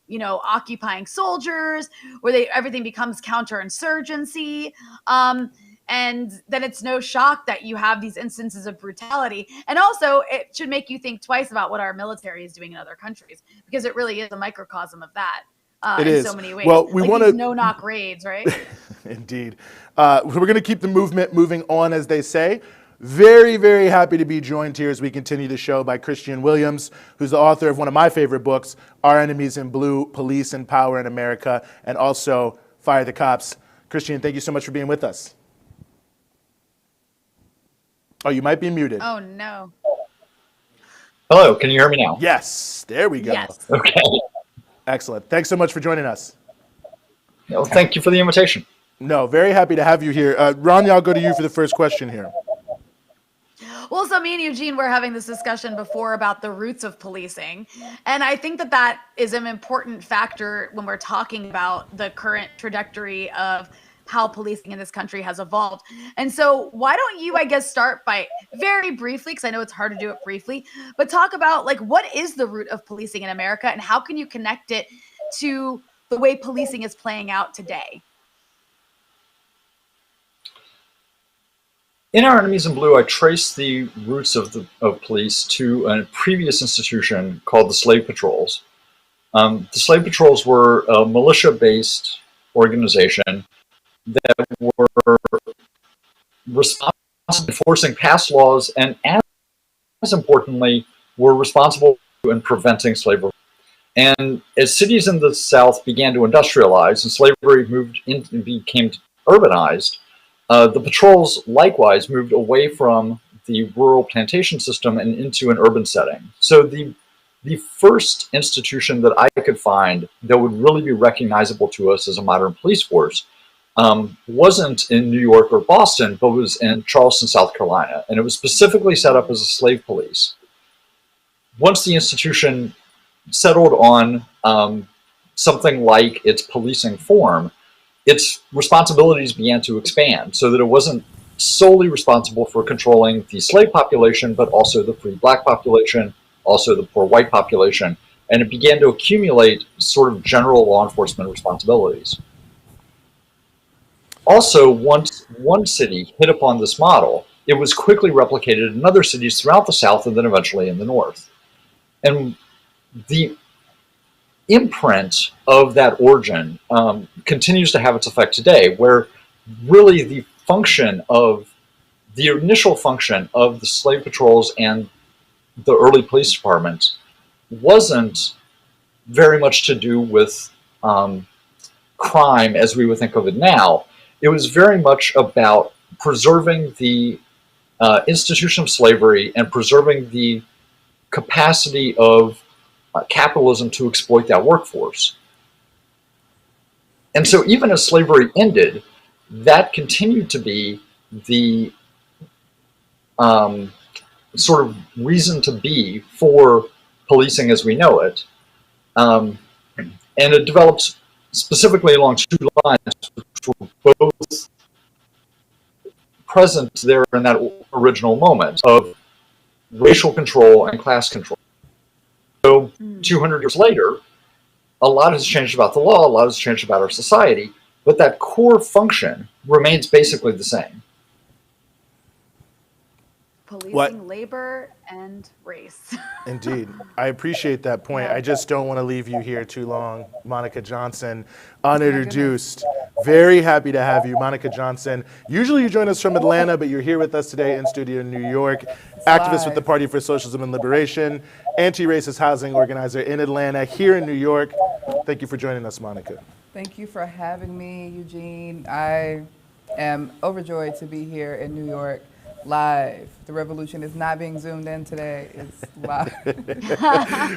occupying soldiers, where everything becomes counterinsurgency. And then it's no shock that you have these instances of brutality. And also, it should make you think twice about what our military is doing in other countries, because it really is a microcosm of that. It in is. so many ways. Well, we like want these to no-knock raids, right? Indeed. We're going to keep the movement moving on, as they say. Very, very happy to be joined here as we continue the show by Kristian Williams, who's the author of one of my favorite books, Our Enemies in Blue, Police and Power in America, and also Fire the Cops. Kristian, thank you so much for being with us. Oh, you might be muted. Oh, no. Hello, can you hear me now? Yes, there we go. Yes. Okay. Excellent. Thanks so much for joining us. Well, thank you for the invitation. No, very happy to have you here. Rania, I'll go to you for the first question here. Well, so me and Eugene were having this discussion before about the roots of policing. And I think that that is an important factor when we're talking about the current trajectory of how policing in this country has evolved. And so why don't you, I guess, start by very briefly, because I know it's hard to do it briefly, but talk about like what is the root of policing in America and how can you connect it to the way policing is playing out today? In Our Enemies in Blue, I trace the roots of police to a previous institution called the Slave Patrols. The Slave Patrols were a militia-based organization that were responsible for enforcing past laws and, as importantly, were responsible in preventing slavery. And as cities in the South began to industrialize and slavery moved in and became urbanized, the patrols likewise moved away from the rural plantation system and into an urban setting. So the first institution that I could find that would really be recognizable to us as a modern police force wasn't in New York or Boston, but was in Charleston, South Carolina. And it was specifically set up as a slave police. Once the institution settled on something like its policing form, its responsibilities began to expand so that it wasn't solely responsible for controlling the slave population, but also the free black population, also the poor white population, and it began to accumulate sort of general law enforcement responsibilities. Also, once one city hit upon this model, it was quickly replicated in other cities throughout the South and then eventually in the North. And the imprint of that origin continues to have its effect today, where really the initial function of the slave patrols and the early police departments wasn't very much to do with crime as we would think of it now. It was very much about preserving the institution of slavery and preserving the capacity of capitalism to exploit that workforce. And so even as slavery ended, that continued to be the sort of reason to be for policing as we know it. And it developed specifically along two lines, which were both present there in that original moment of racial control and class control. So 200 years later, a lot has changed about the law, a lot has changed about our society, but that core function remains basically the same. Policing labor and race. Indeed. I appreciate that point. I just don't want to leave you here too long, Monica Johnson, unintroduced. Very happy to have you, Monica Johnson. Usually you join us from Atlanta, but you're here with us today in studio in New York. Activist with the Party for Socialism and Liberation, anti-racist housing organizer in Atlanta, here in New York. Thank you for joining us, Monica. Thank you for having me, Eugene. I am overjoyed to be here in New York. Live. The revolution is not being zoomed in today. It's live.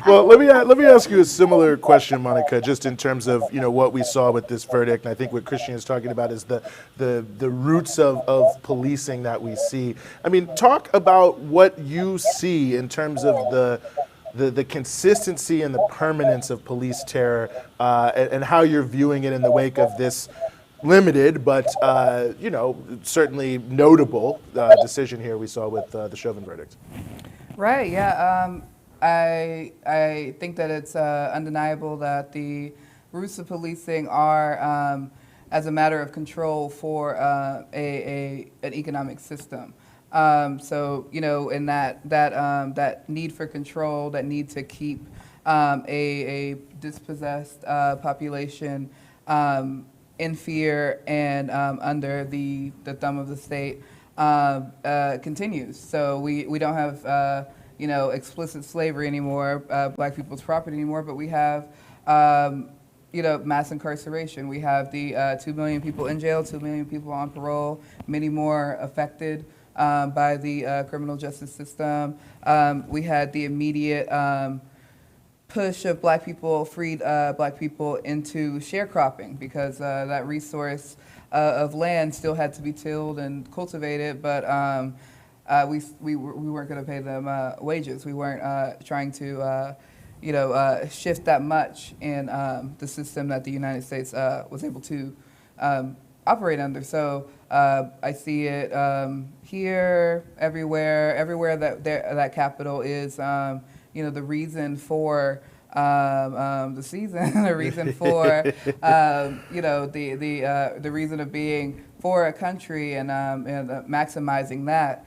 Well, let me ask you a similar question, Monica, just in terms of what we saw with this verdict. And I think what Kristian is talking about is the roots of policing that we see. I mean, talk about what you see in terms of the consistency and the permanence of police terror, and how you're viewing it in the wake of this limited, but certainly notable decision here we saw with the Chauvin verdict. Right. Yeah. I think that it's undeniable that the roots of policing are as a matter of control for an economic system. So in that need for control, that need to keep a dispossessed population in fear and under the thumb of the state continues. So we don't have explicit slavery anymore, black people's property anymore, but we have mass incarceration. We have the 2 million people in jail, 2 million people on parole, many more affected by the criminal justice system. We had the immediate push of black people, freed black people into sharecropping because that resource of land still had to be tilled and cultivated, but we weren't going to pay them wages. We weren't trying to shift that much in the system that the United States was able to operate under. So I see it here, everywhere that capital is, the reason for the season, the reason for, the reason of being for a country and maximizing that.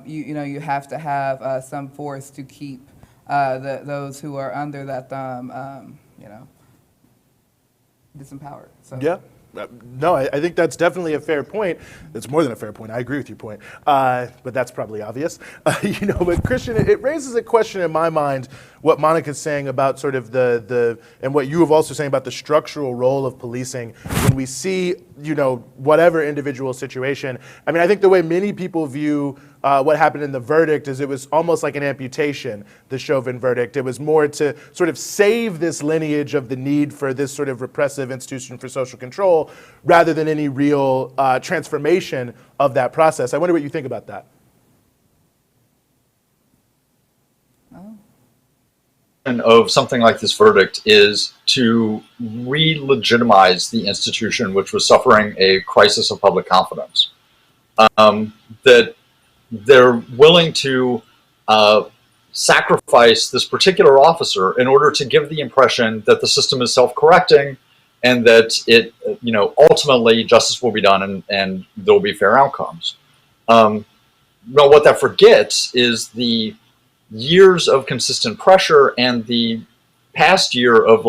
You have to have some force to keep those who are under that thumb, disempowered. So. Yeah. No, I think that's definitely a fair point. It's more than a fair point. I agree with your point. But that's probably obvious. But Kristian, it raises a question in my mind, what Monica's saying about sort of and what you have also saying about the structural role of policing when we see, whatever individual situation. I mean, I think the way many people view what happened in the verdict is it was almost like an amputation, the Chauvin verdict. It was more to sort of save this lineage of the need for this sort of repressive institution for social control rather than any real transformation of that process. I wonder what you think about that. Of something like this verdict is to re-legitimize the institution which was suffering a crisis of public confidence. That they're willing to sacrifice this particular officer in order to give the impression that the system is self-correcting and that it, ultimately justice will be done and there will be fair outcomes. What that forgets is the years of consistent pressure and the past year of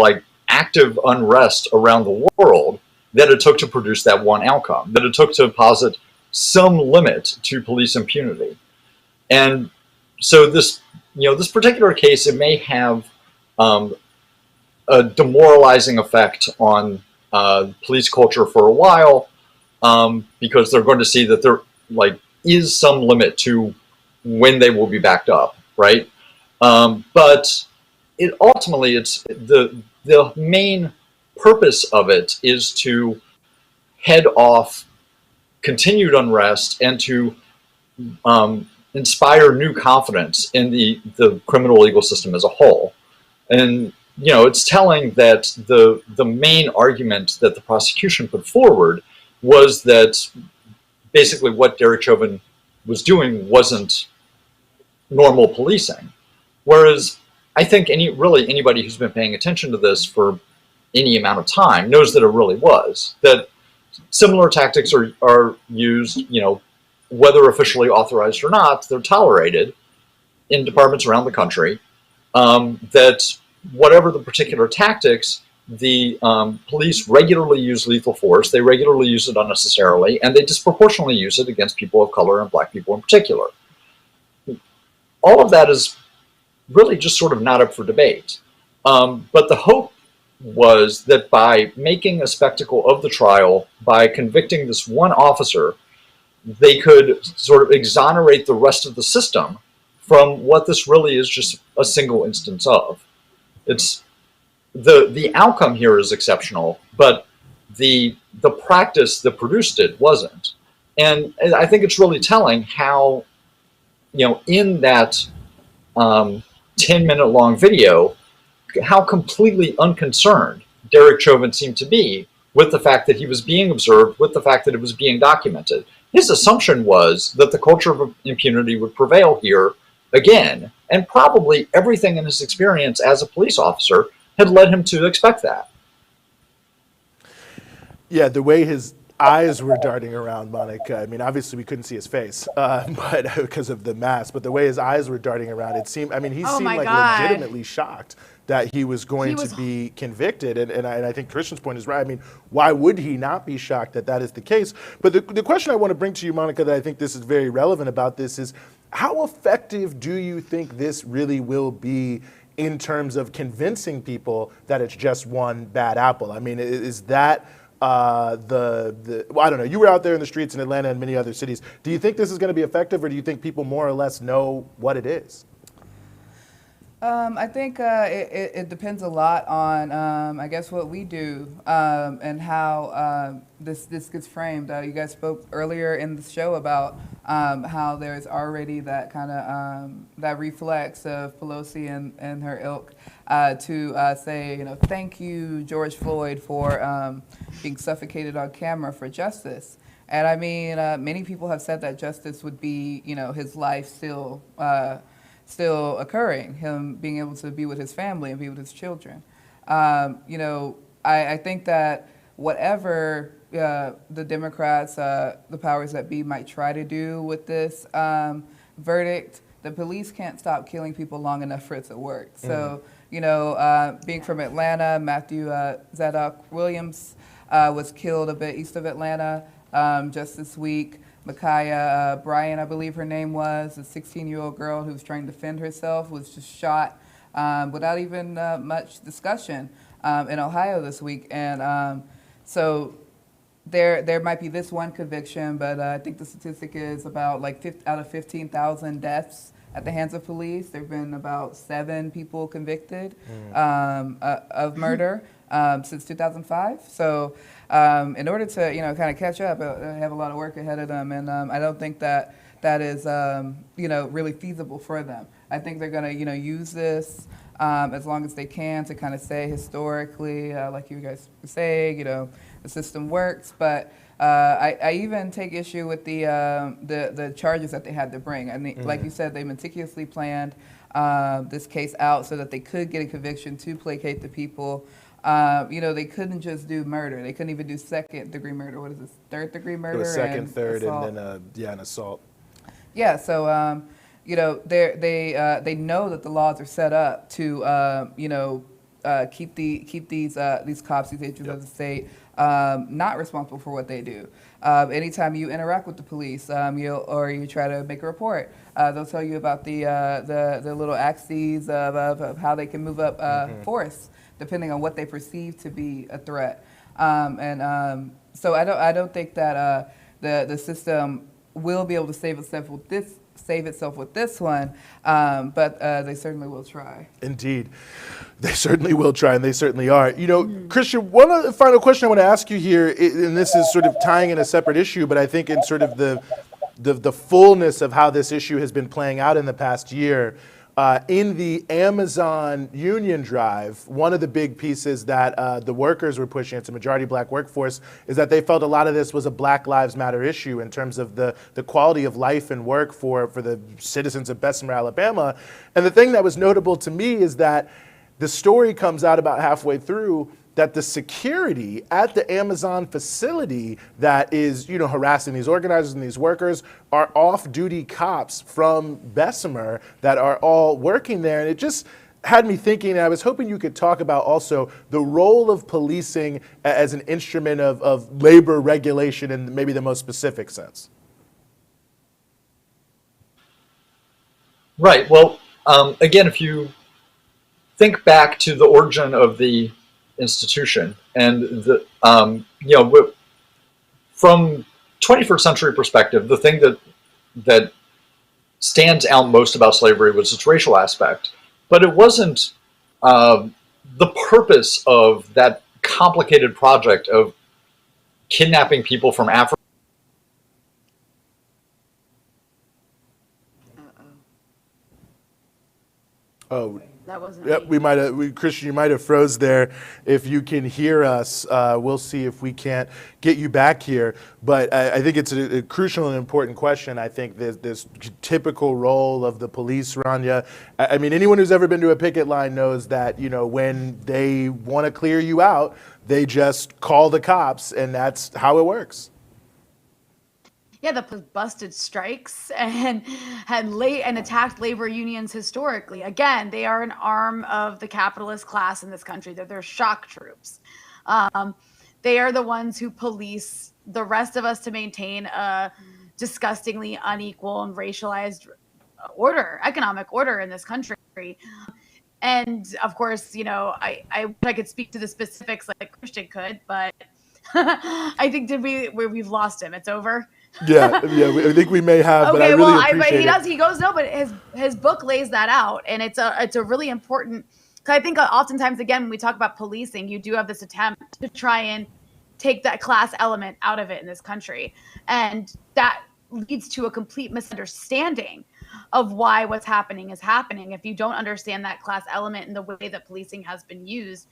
active unrest around the world that it took to produce that one outcome, that it took to posit some limit to police impunity. And so this particular case, it may have a demoralizing effect on police culture for a while because they're going to see that there is some limit to when they will be backed up, right? But ultimately it's the main purpose of it is to head off continued unrest and to inspire new confidence in the criminal legal system as a whole. And it's telling that the main argument that the prosecution put forward was that basically what Derek Chauvin was doing wasn't normal policing. Whereas I think anybody who's been paying attention to this for any amount of time knows that it really was. That similar tactics are used, whether officially authorized or not, they're tolerated in departments around the country. That whatever the particular tactics, the police regularly use lethal force, they regularly use it unnecessarily, and they disproportionately use it against people of color and black people in particular. All of that is really just sort of not up for debate. But the hope was that by making a spectacle of the trial, by convicting this one officer, they could sort of exonerate the rest of the system from what this really is just a single instance of. It's the outcome here is exceptional, but the practice that produced it wasn't. And I think it's really telling how, in that 10-minute long video, how completely unconcerned Derek Chauvin seemed to be with the fact that he was being observed, with the fact that it was being documented. His assumption was that the culture of impunity would prevail here again, and probably everything in his experience as a police officer had led him to expect that. Yeah, the way his eyes were darting around Monica. I mean, obviously we couldn't see his face, but because of the mask. But the way his eyes were darting around, it seemed. I mean, he Oh seemed my like God. legitimately shocked that he was going to be convicted. And I think Kristian's point is right. I mean, why would he not be shocked that that is the case? But the question I want to bring to you, Monica, that I think this is very relevant about this is, how effective do you think this really will be in terms of convincing people that it's just one bad apple? I mean, is that well, I don't know. You were out there in the streets in Atlanta and many other cities. Do you think this is going to be effective, or do you think people more or less know what it is? I think it depends a lot on, I guess, what we do and how this gets framed. You guys spoke earlier in the show about how there's already that kind of that reflex of Pelosi and her ilk to say, thank you, George Floyd, for being suffocated on camera for justice. And I mean, many people have said that justice would be, his life still occurring, him being able to be with his family and be with his children. I think that whatever the Democrats, the powers that be, might try to do with this verdict, the police can't stop killing people long enough for it to work. So, being from Atlanta, Matthew Zadok Williams was killed a bit east of Atlanta just this week. Micaiah Bryan, I believe her name was, a 16-year-old girl who was trying to defend herself, was just shot without even much discussion in Ohio this week. And so there might be this one conviction, but I think the statistic is about out of 15,000 deaths at the hands of police, there have been about 7 people convicted of murder since 2005. So in order to, kind of catch up, they have a lot of work ahead of them, and I don't think that is, really feasible for them. I think they're going to, use this as long as they can to kind of say historically, like you guys were saying, the system works. But I even take issue with the charges that they had to bring. I mean, like you said, they meticulously planned this case out so that they could get a conviction to placate the people. They couldn't just do murder. They couldn't even do second-degree murder. What is this? Third-degree murder? It was second, and third, assault. and then an assault. Yeah. So they know that the laws are set up to keep these cops, these agents of the state, not responsible for what they do. Anytime you interact with the police, you try to make a report, they'll tell you about the little axes of how they can move up force, depending on what they perceive to be a threat. So I don't think that the system will be able to save itself with this one, but they certainly will try. Indeed. They certainly will try, and they certainly are. Kristian, one other final question I want to ask you here, and this is sort of tying in a separate issue, but I think in sort of the fullness of how this issue has been playing out in the past year. In the Amazon union drive, one of the big pieces that the workers were pushing, it's a majority black workforce, is that they felt a lot of this was a Black Lives Matter issue in terms of the quality of life and work for the citizens of Bessemer, Alabama. And the thing that was notable to me is that the story comes out about halfway through that the security at the Amazon facility that is, harassing these organizers and these workers are off-duty cops from Bessemer that are all working there. And it just had me thinking, and I was hoping you could talk about also the role of policing as an instrument of labor regulation in maybe the most specific sense. Right. Well, again, if you think back to the origin of the institution and from 21st century perspective, the thing that stands out most about slavery was its racial aspect, but it wasn't the purpose of that complicated project of kidnapping people from Africa. Oh, That wasn't yep, me. Kristian, you might have froze there. If you can hear us, we'll see if we can't get you back here. But I think it's a crucial and important question. I think this typical role of the police, Rania. I mean, anyone who's ever been to a picket line knows that, when they want to clear you out, they just call the cops, and that's how it works. Yeah, the busted strikes and and attacked labor unions historically. Again, they are an arm of the capitalist class in this country. They're shock troops. They are the ones who police the rest of us to maintain a disgustingly unequal and racialized order, economic order in this country. And of course, I wish I could speak to the specifics like Kristian could, but I think we've lost him. It's over. Yeah, I think we may have, but I really appreciate it. He goes, no, but his book lays that out, and it's a really important, because I think oftentimes, again, when we talk about policing, you do have this attempt to try and take that class element out of it in this country, and that leads to a complete misunderstanding of why what's happening is happening if you don't understand that class element and the way that policing has been used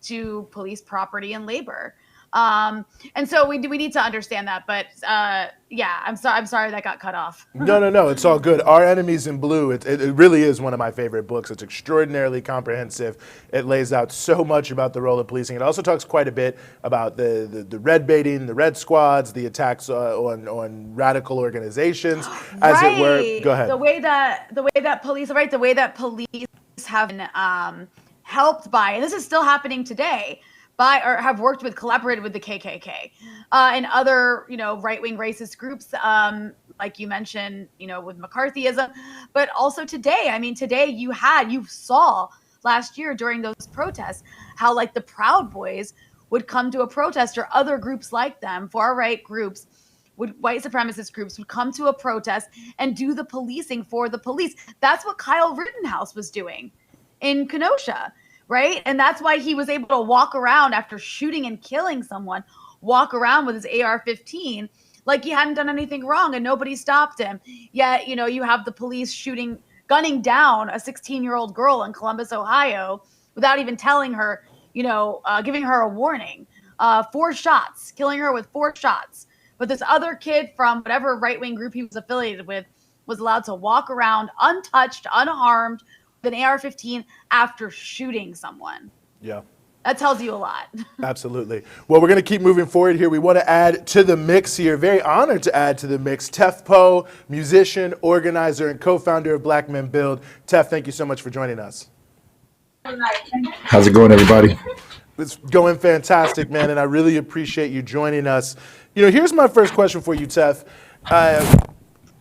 to police property and labor. And so we need to understand that, but yeah, I'm sorry that got cut off. No, it's all good. Our Enemies in Blue, it really is one of my favorite books. It's extraordinarily comprehensive. It lays out so much about the role of policing. It also talks quite a bit about the red baiting, the red squads, the attacks on radical organizations, as it were. Go ahead. The way that police have been helped by, and this is still happening today, or have collaborated with the KKK and other, right-wing racist groups, like you mentioned, with McCarthyism, but also today. I mean, today you saw last year during those protests how like the Proud Boys would come to a protest, or other groups like them, far-right groups, white supremacist groups would come to a protest and do the policing for the police. That's what Kyle Rittenhouse was doing in Kenosha. Right? And that's why he was able to walk around after shooting and killing someone, walk around with his AR-15 like he hadn't done anything wrong and nobody stopped him. Yet, you have the police gunning down a 16-year-old girl in Columbus, Ohio, without even telling her, giving her a warning. 4 shots, killing her with 4 shots. But this other kid from whatever right-wing group he was affiliated with was allowed to walk around untouched, unharmed, an AR-15 after shooting someone. Yeah. That tells you a lot. Absolutely. Well, we're going to keep moving forward here. We want to add to the mix here, very honored to add to the mix, Tef Poe, musician, organizer, and co-founder of Black Men Build. Tef, thank you so much for joining us. How's it going, everybody? It's going fantastic, man, and I really appreciate you joining us. Here's my first question for you, Tef.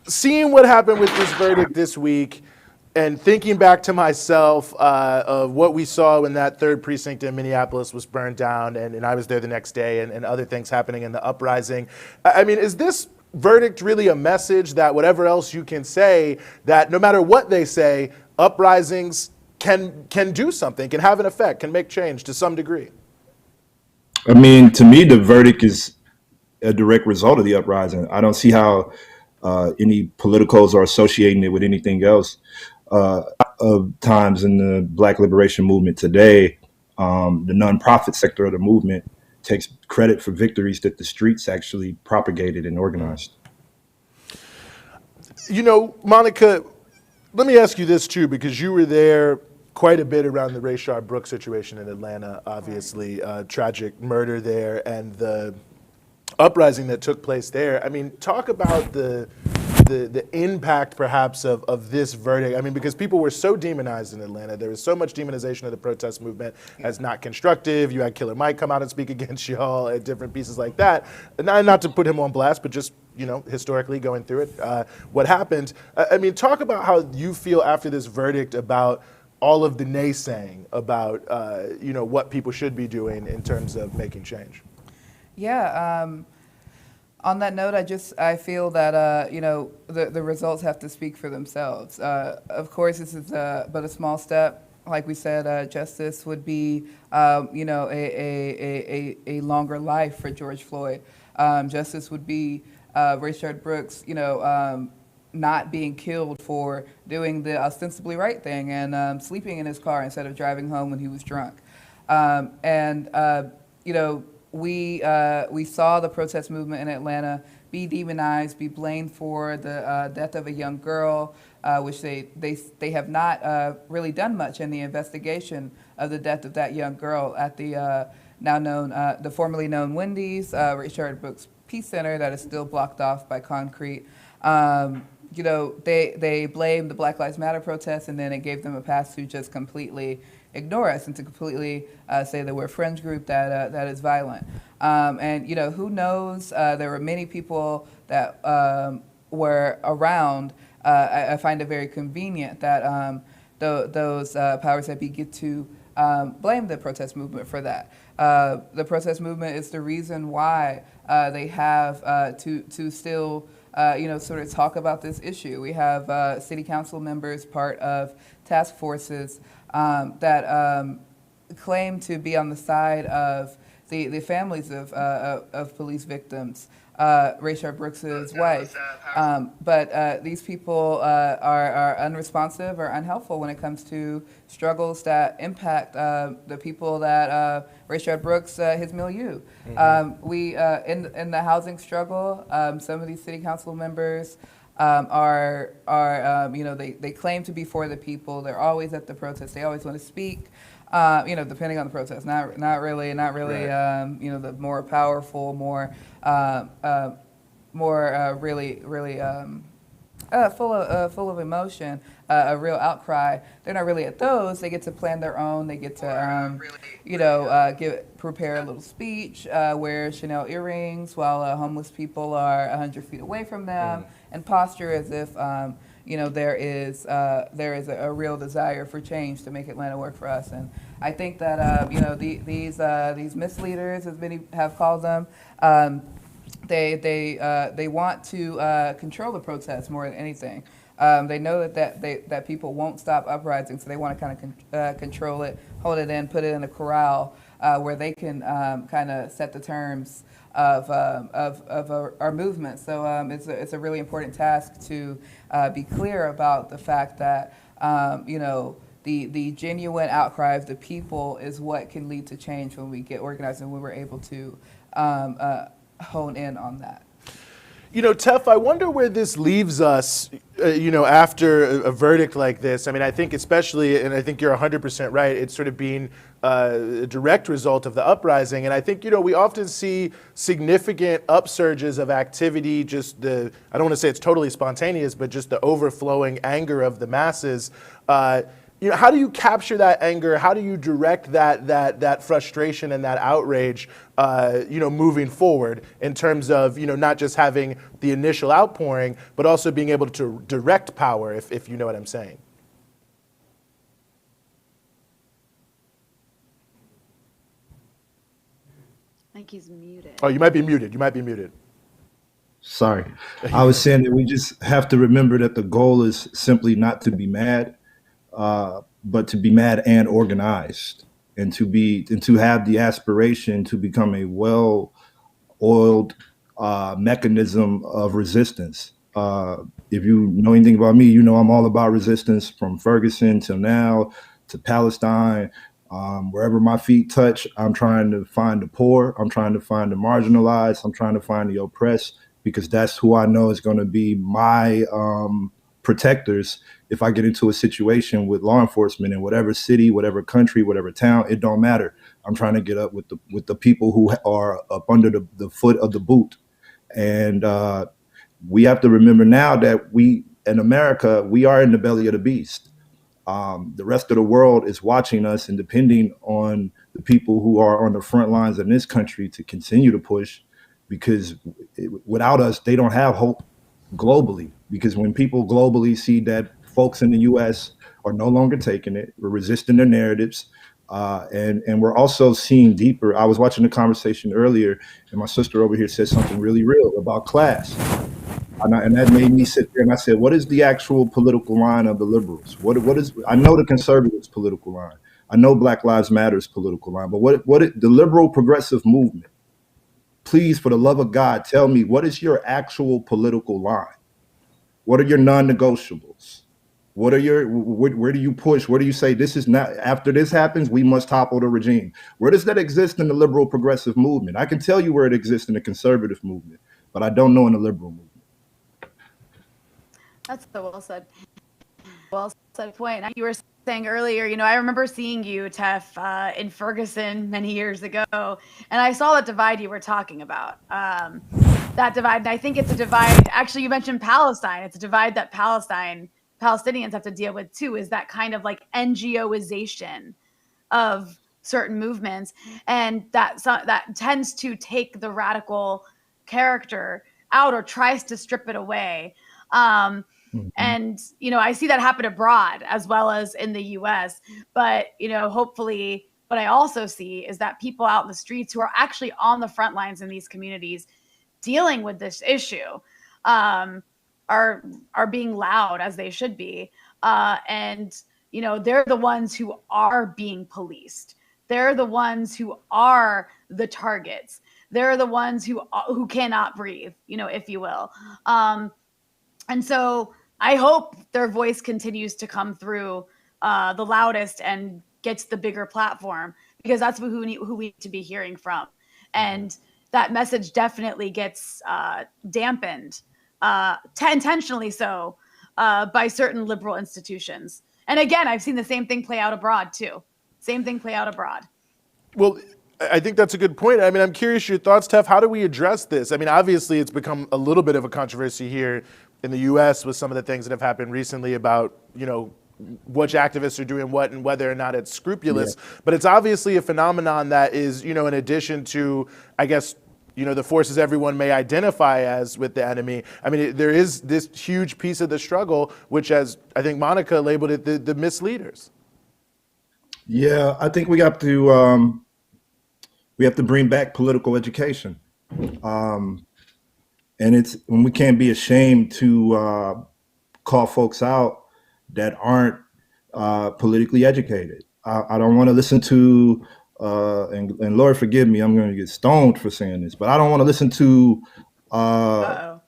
Seeing what happened with this verdict this week, and thinking back to myself of what we saw when that 3rd precinct in Minneapolis was burned down, and I was there the next day, and other things happening in the uprising. I mean, is this verdict really a message that whatever else you can say, that no matter what they say, uprisings can do something, can have an effect, can make change to some degree? I mean, to me, the verdict is a direct result of the uprising. I don't see how any politicals are associating it with anything else. Of times in the Black liberation movement today, the nonprofit sector of the movement takes credit for victories that the streets actually propagated and organized. Monica, let me ask you this too, because you were there quite a bit around the Rayshard Brooks situation in Atlanta, obviously, tragic murder there, and the uprising that took place there. I mean, talk about the impact perhaps of this verdict. I mean, because people were so demonized in Atlanta. There was so much demonization of the protest movement as not constructive. You had Killer Mike come out and speak against y'all at different pieces like that. Not to put him on blast, but just, historically going through it, what happened. I mean, talk about how you feel after this verdict about all of the naysaying about, what people should be doing in terms of making change. Yeah. On that note, I feel that the results have to speak for themselves. Of course, this is but a small step. Like we said, justice would be a longer life for George Floyd. Justice would be Rayshard Brooks, not being killed for doing the ostensibly right thing and sleeping in his car instead of driving home when he was drunk. We saw the protest movement in Atlanta be demonized, be blamed for the death of a young girl, which they have not really done much in the investigation of the death of that young girl at the the formerly known Wendy's, Richard Brooks Peace Center that is still blocked off by concrete. They blamed the Black Lives Matter protests, and then it gave them a pass to just completely ignore us and to completely say that we're a fringe group that is violent. Who knows? There were many people that were around. I find it very convenient that those powers that be get to blame the protest movement for that. The protest movement is the reason why they have to still sort of talk about this issue. We have city council members, part of task forces that claim to be on the side of the families of police victims. Rayshard Brooks's wife. But these people are unresponsive or unhelpful when it comes to struggles that impact the people that Rayshard Brooks, his milieu. We in the housing struggle, some of these city council members they claim to be for the people. They're always at the protest. They always want to speak. Depending on the protest, not really, right. The more powerful, really full of emotion, a real outcry. They're not really at those. They get to plan their own. They get to, prepare a little speech, wear Chanel earrings while homeless people are 100 feet away from them, and posture as if. There is a real desire for change to make Atlanta work for us, and I think that these misleaders, as many have called them, they want to control the protests more than anything. They know that people won't stop uprising, so they want to kind of control it, hold it in, put it in a corral where they can kind of set the terms of our movement. So it's a really important task to be clear about the fact that the genuine outcry of the people is what can lead to change when we get organized and when we're able to hone in on that. Tef, I wonder where this leaves us, after a verdict like this. I mean, I think especially, and I think you're 100% right, it's sort of being a direct result of the uprising. And I think, we often see significant upsurges of activity, I don't want to say it's totally spontaneous, but just the overflowing anger of the masses. How do you capture that anger? How do you direct that frustration and that outrage, moving forward in terms of, not just having the initial outpouring, but also being able to direct power, if you know what I'm saying? I think he's muted. Oh, you might be muted. Sorry. I was saying that we just have to remember that the goal is simply not to be mad, but to be mad and organized, and to have the aspiration to become a well-oiled mechanism of resistance. If you know anything about me, I'm all about resistance from Ferguson till now to Palestine. Wherever my feet touch, I'm trying to find the poor. I'm trying to find the marginalized. I'm trying to find the oppressed, because that's who I know is going to be my protectors if I get into a situation with law enforcement in whatever city, whatever country, whatever town. It don't matter. I'm trying to get up with the people who are up under the foot of the boot. And we have to remember now that we, in America, we are in the belly of the beast. The rest of the world is watching us and depending on the people who are on the front lines in this country to continue to push, because without us, they don't have hope globally. Because when people globally see that folks in the U.S. are no longer taking it, we're resisting their narratives, and we're also seeing deeper. I was watching the conversation earlier, and my sister over here said something really real about class. And that made me sit there and I said, what is the actual political line of the liberals? What is, I know the conservatives' political line. I know Black Lives Matter's political line, but the liberal progressive movement, please, for the love of God, tell me, what is your actual political line? What are your non-negotiables? Where do you push? Where do you say this is not, after this happens, we must topple the regime? Where does that exist in the liberal progressive movement? I can tell you where it exists in the conservative movement, but I don't know in the liberal movement. That's a well said point. You were saying earlier, I remember seeing you, Tef, in Ferguson many years ago, and I saw that divide you were talking about. That divide, and I think it's a divide. Actually, you mentioned Palestine. It's a divide that Palestinians have to deal with too. Is that kind of like NGOization of certain movements, and that tends to take the radical character out or tries to strip it away. And I see that happen abroad as well as in the US. But hopefully, what I also see is that people out in the streets who are actually on the front lines in these communities dealing with this issue are being loud, as they should be. And they're the ones who are being policed. They're the ones who are the targets. They're the ones who cannot breathe, if you will. And so I hope their voice continues to come through the loudest and gets the bigger platform, because that's who we need to be hearing from. And that message definitely gets dampened, intentionally so, by certain liberal institutions. And again, I've seen the same thing play out abroad too. Same thing play out abroad. Well, I think that's a good point. I mean, I'm curious your thoughts, Tef. How do we address this? I mean, obviously, it's become a little bit of a controversy here in the U.S. with some of the things that have happened recently about, which activists are doing what and whether or not it's scrupulous. Yeah. But it's obviously a phenomenon that is, in addition to, I guess, the forces everyone may identify as with the enemy. I mean, there is this huge piece of the struggle, which, as I think Monica labeled it, the misleaders. Yeah, I think we have to bring back political education, and we can't be ashamed to call folks out that aren't politically educated. I don't want to listen to, and Lord forgive me, I'm going to get stoned for saying this, but I don't want to listen to the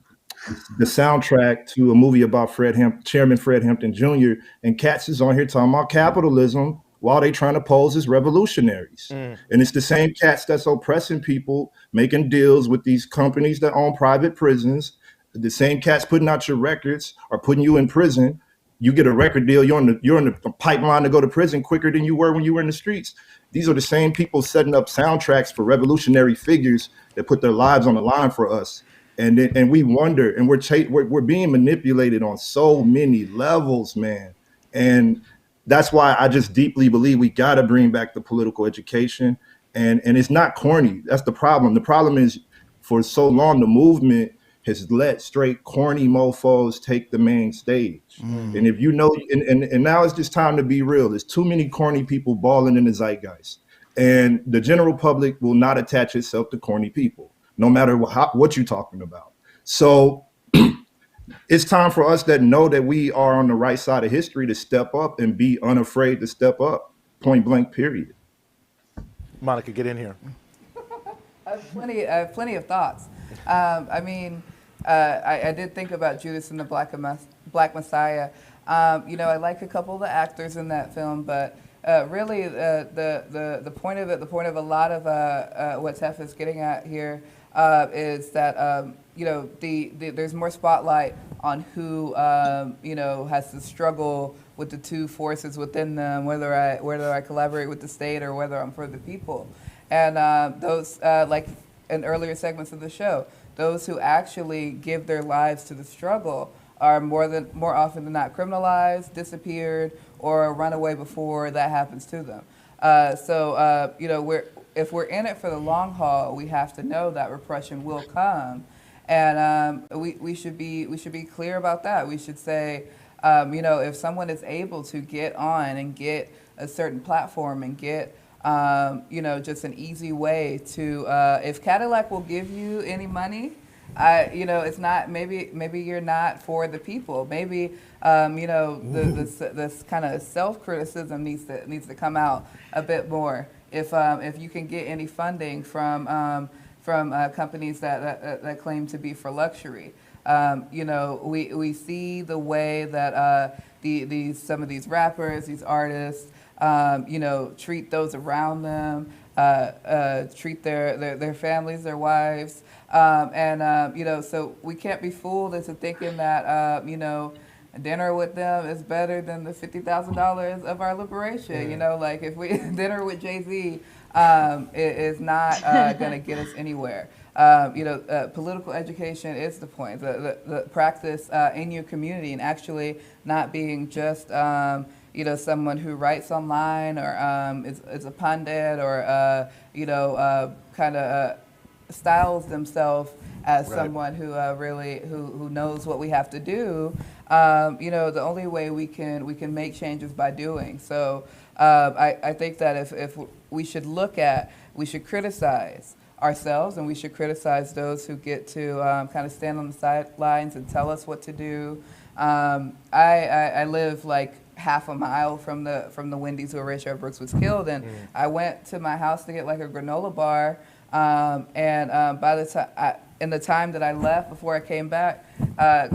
soundtrack to a movie about Chairman Fred Hampton Jr. and cats is on here talking about capitalism while they trying to pose as revolutionaries. And it's the same cats that's oppressing people, making deals with these companies that own private prisons. The same cats putting out your records or putting you in prison. You get a record deal, you're in the pipeline to go to prison quicker than you were when you were in the streets. These are the same people setting up soundtracks for revolutionary figures that put their lives on the line for us. And we wonder, and we're being manipulated on so many levels, man. And that's why I just deeply believe we got to bring back the political education. And it's not corny. That's the problem. The problem is, for so long, the movement has let straight corny mofos take the main stage. And if and now it's just time to be real. There's too many corny people balling in the zeitgeist. And the general public will not attach itself to corny people, no matter what you're talking about. So it's time for us that know that we are on the right side of history to step up and be unafraid to step up, point blank, period. Monica, get in here. I have plenty of thoughts. I did think about Judas and the Black Messiah. I like a couple of the actors in that film, but really the point of it, the point of a lot of what Tef is getting at here is that there's more spotlight on who has to struggle with the two forces within them, whether I collaborate with the state or whether I'm for the people. And those, like in earlier segments of the show, those who actually give their lives to the struggle are more often than not criminalized, disappeared, or run away before that happens to them. If we're in it for the long haul, we have to know that repression will come, and we should be clear about that. We should say, if someone is able to get on and get a certain platform and get just an easy way to, if Cadillac will give you any money, it's not, maybe you're not for the people. Maybe, this kind of self-criticism needs to come out a bit more. If you can get any funding from companies that claim to be for luxury. We see the way that some of these rappers, these artists, treat those around them, treat their families, their wives, so we can't be fooled into thinking that dinner with them is better than the $50,000 of our liberation. You know, like if we dinner with Jay-Z is not going to get us anywhere. Political education is the point. The practice in your community and actually not being just someone who writes online or is a pundit or kind of styles themselves as someone who really who knows what we have to do. The only way we can make changes by doing. So I think that if we should criticize ourselves and we should criticize those who get to kind of stand on the sidelines and tell us what to do. I live like half a mile from the Wendy's where Rayshard Brooks was killed, and I went to my house to get like a granola bar, and by the time in the time that I left before I came back,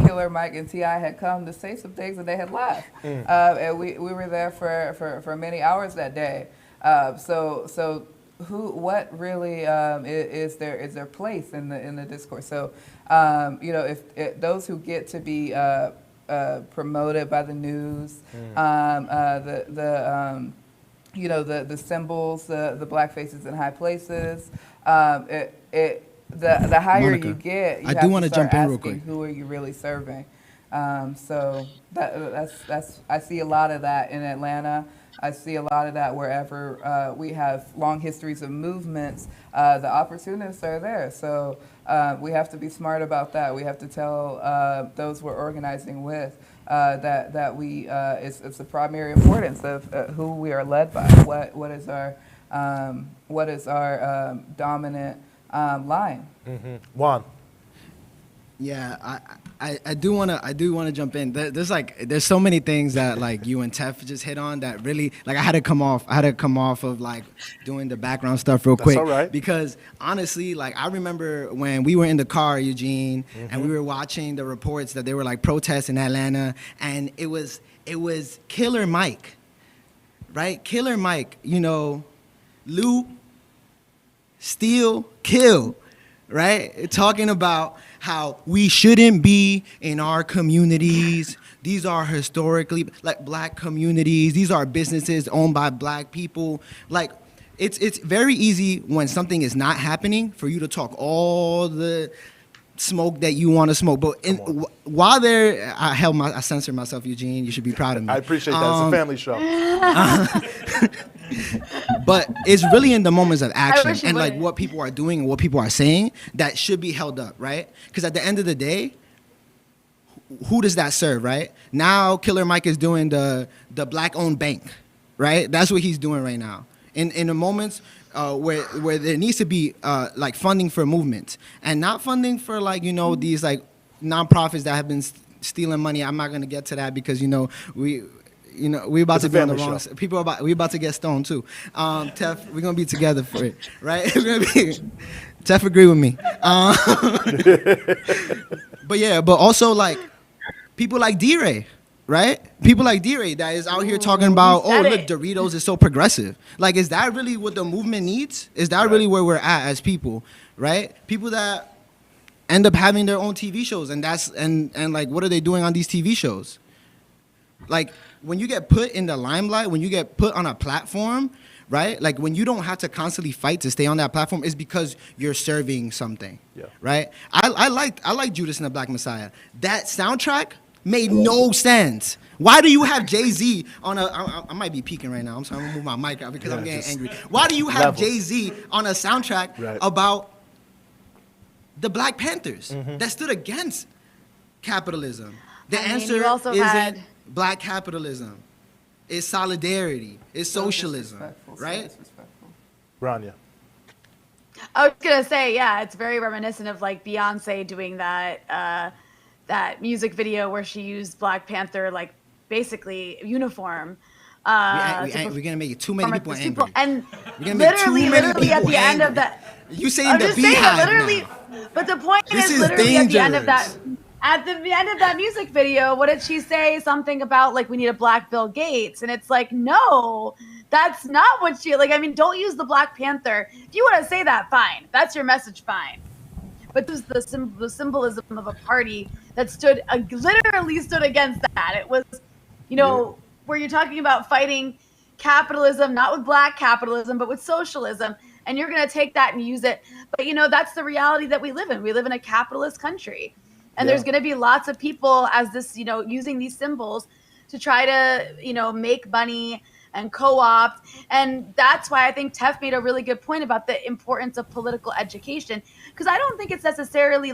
Killer Mike and T.I. had come to say some things and they had left, and we were there for many hours that day. So what really is their place in the discourse? So if those who get to be promoted by the news, the symbols, the black faces in high places, the higher Monica, you get, you I have do to want to start jump in real asking quick. who are you really serving. So that's I see a lot of that in Atlanta. I see a lot of that wherever we have long histories of movements. The opportunists are there. So we have to be smart about that. We have to tell those we're organizing with that we it's the primary importance of who we are led by. What is our dominant line? Juan. Yeah, I do want to jump in. There's so many things that like you and Tef just hit on that really like I had to come off of like doing the background stuff real quick. That's all right. Because honestly, like I remember when we were in the car, Eugene, and we were watching the reports that there were like protests in Atlanta, and it was Killer Mike, right? Killer Mike, loot, steal, kill, right? Talking about how we shouldn't be in our communities. These are historically like black communities. These are businesses owned by black people. Like it's very easy when something is not happening for you to talk all the smoke that you want to smoke. But while there, I censored myself, Eugene. You should be proud of me. I appreciate that. It's a family show. But it's really in the moments of action wish you and like wouldn't. what people are doing and what people are saying that should be held up, right? Because at the end of the day, who does that serve, right? Now Killer Mike is doing the black-owned bank, right? That's what he's doing right now. In the moments where there needs to be like funding for movements and not funding for like these like nonprofits that have been stealing money. I'm not gonna get to that because we about It's to a be on the family wrong. show. We about to get stoned too. Tef, we're gonna be together for it, right? Tef agree with me. But also like people like D-Ray, right? People like D-Ray that is out here talking about, oh look, Doritos is so progressive. Like, is that really what the movement needs? Is that really where we're at as people, right? People that end up having their own TV shows, and like, what are they doing on these TV shows? Like, when you get put in the limelight, when you get put on a platform, right? Like, when you don't have to constantly fight to stay on that platform, it's because you're serving something, right? I like Judas and the Black Messiah. That soundtrack made no sense. Why do you have Jay-Z on I might be peeking right now. I'm sorry, I'm gonna move my mic out because I'm getting angry. Why do you have Jay-Z on a soundtrack about the Black Panthers that stood against capitalism? The answer isn't black capitalism. It's solidarity. It's socialism, right? Rania. I was gonna say, yeah, it's very reminiscent of like Beyonce doing that that music video where she used Black Panther like basically uniform. We're gonna make too many people angry. And we're gonna make too many literally at people the end angry. of that. You saying I'm the just saying, beehive literally. now. But the point This is is literally at the end of that. dangerous. At the end of that music video, what did she say? Something about like we need a Black Bill Gates, and it's like, no, that's not what she like. I mean, don't use the Black Panther. If you want to say that, fine. That's your message, fine. but this was the symbolism of a party that literally stood against that. It was, where you're talking about fighting capitalism, not with black capitalism, but with socialism. And you're going to take that and use it. But, that's the reality that we live in. We live in a capitalist country. And there's going to be lots of people as this, using these symbols to try to, make money and co-opt. And that's why I think Tef made a really good point about the importance of political education. Because I don't think it's necessarily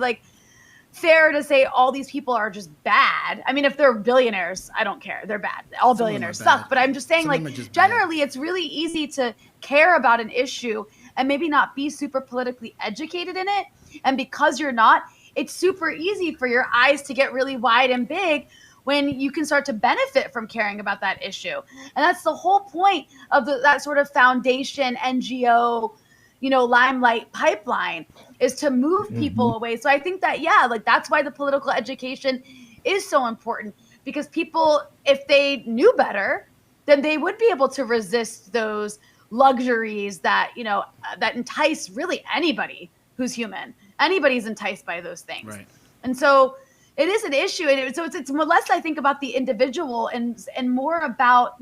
fair to say all these people are just bad. I mean, if they're billionaires, I don't care. They're bad. All billionaires suck. But I'm just saying, generally, it's really easy to care about an issue and maybe not be super politically educated in it. And because you're not, it's super easy for your eyes to get really wide and big when you can start to benefit from caring about that issue. And that's the whole point of that sort of foundation, NGO, limelight pipeline, is to move people away. So I think that, that's why the political education is so important, because people, if they knew better, then they would be able to resist those luxuries that, that entice really anybody who's human. Anybody's enticed by those things. Right. And so it is an issue. And so it's less, I think, about the individual and more about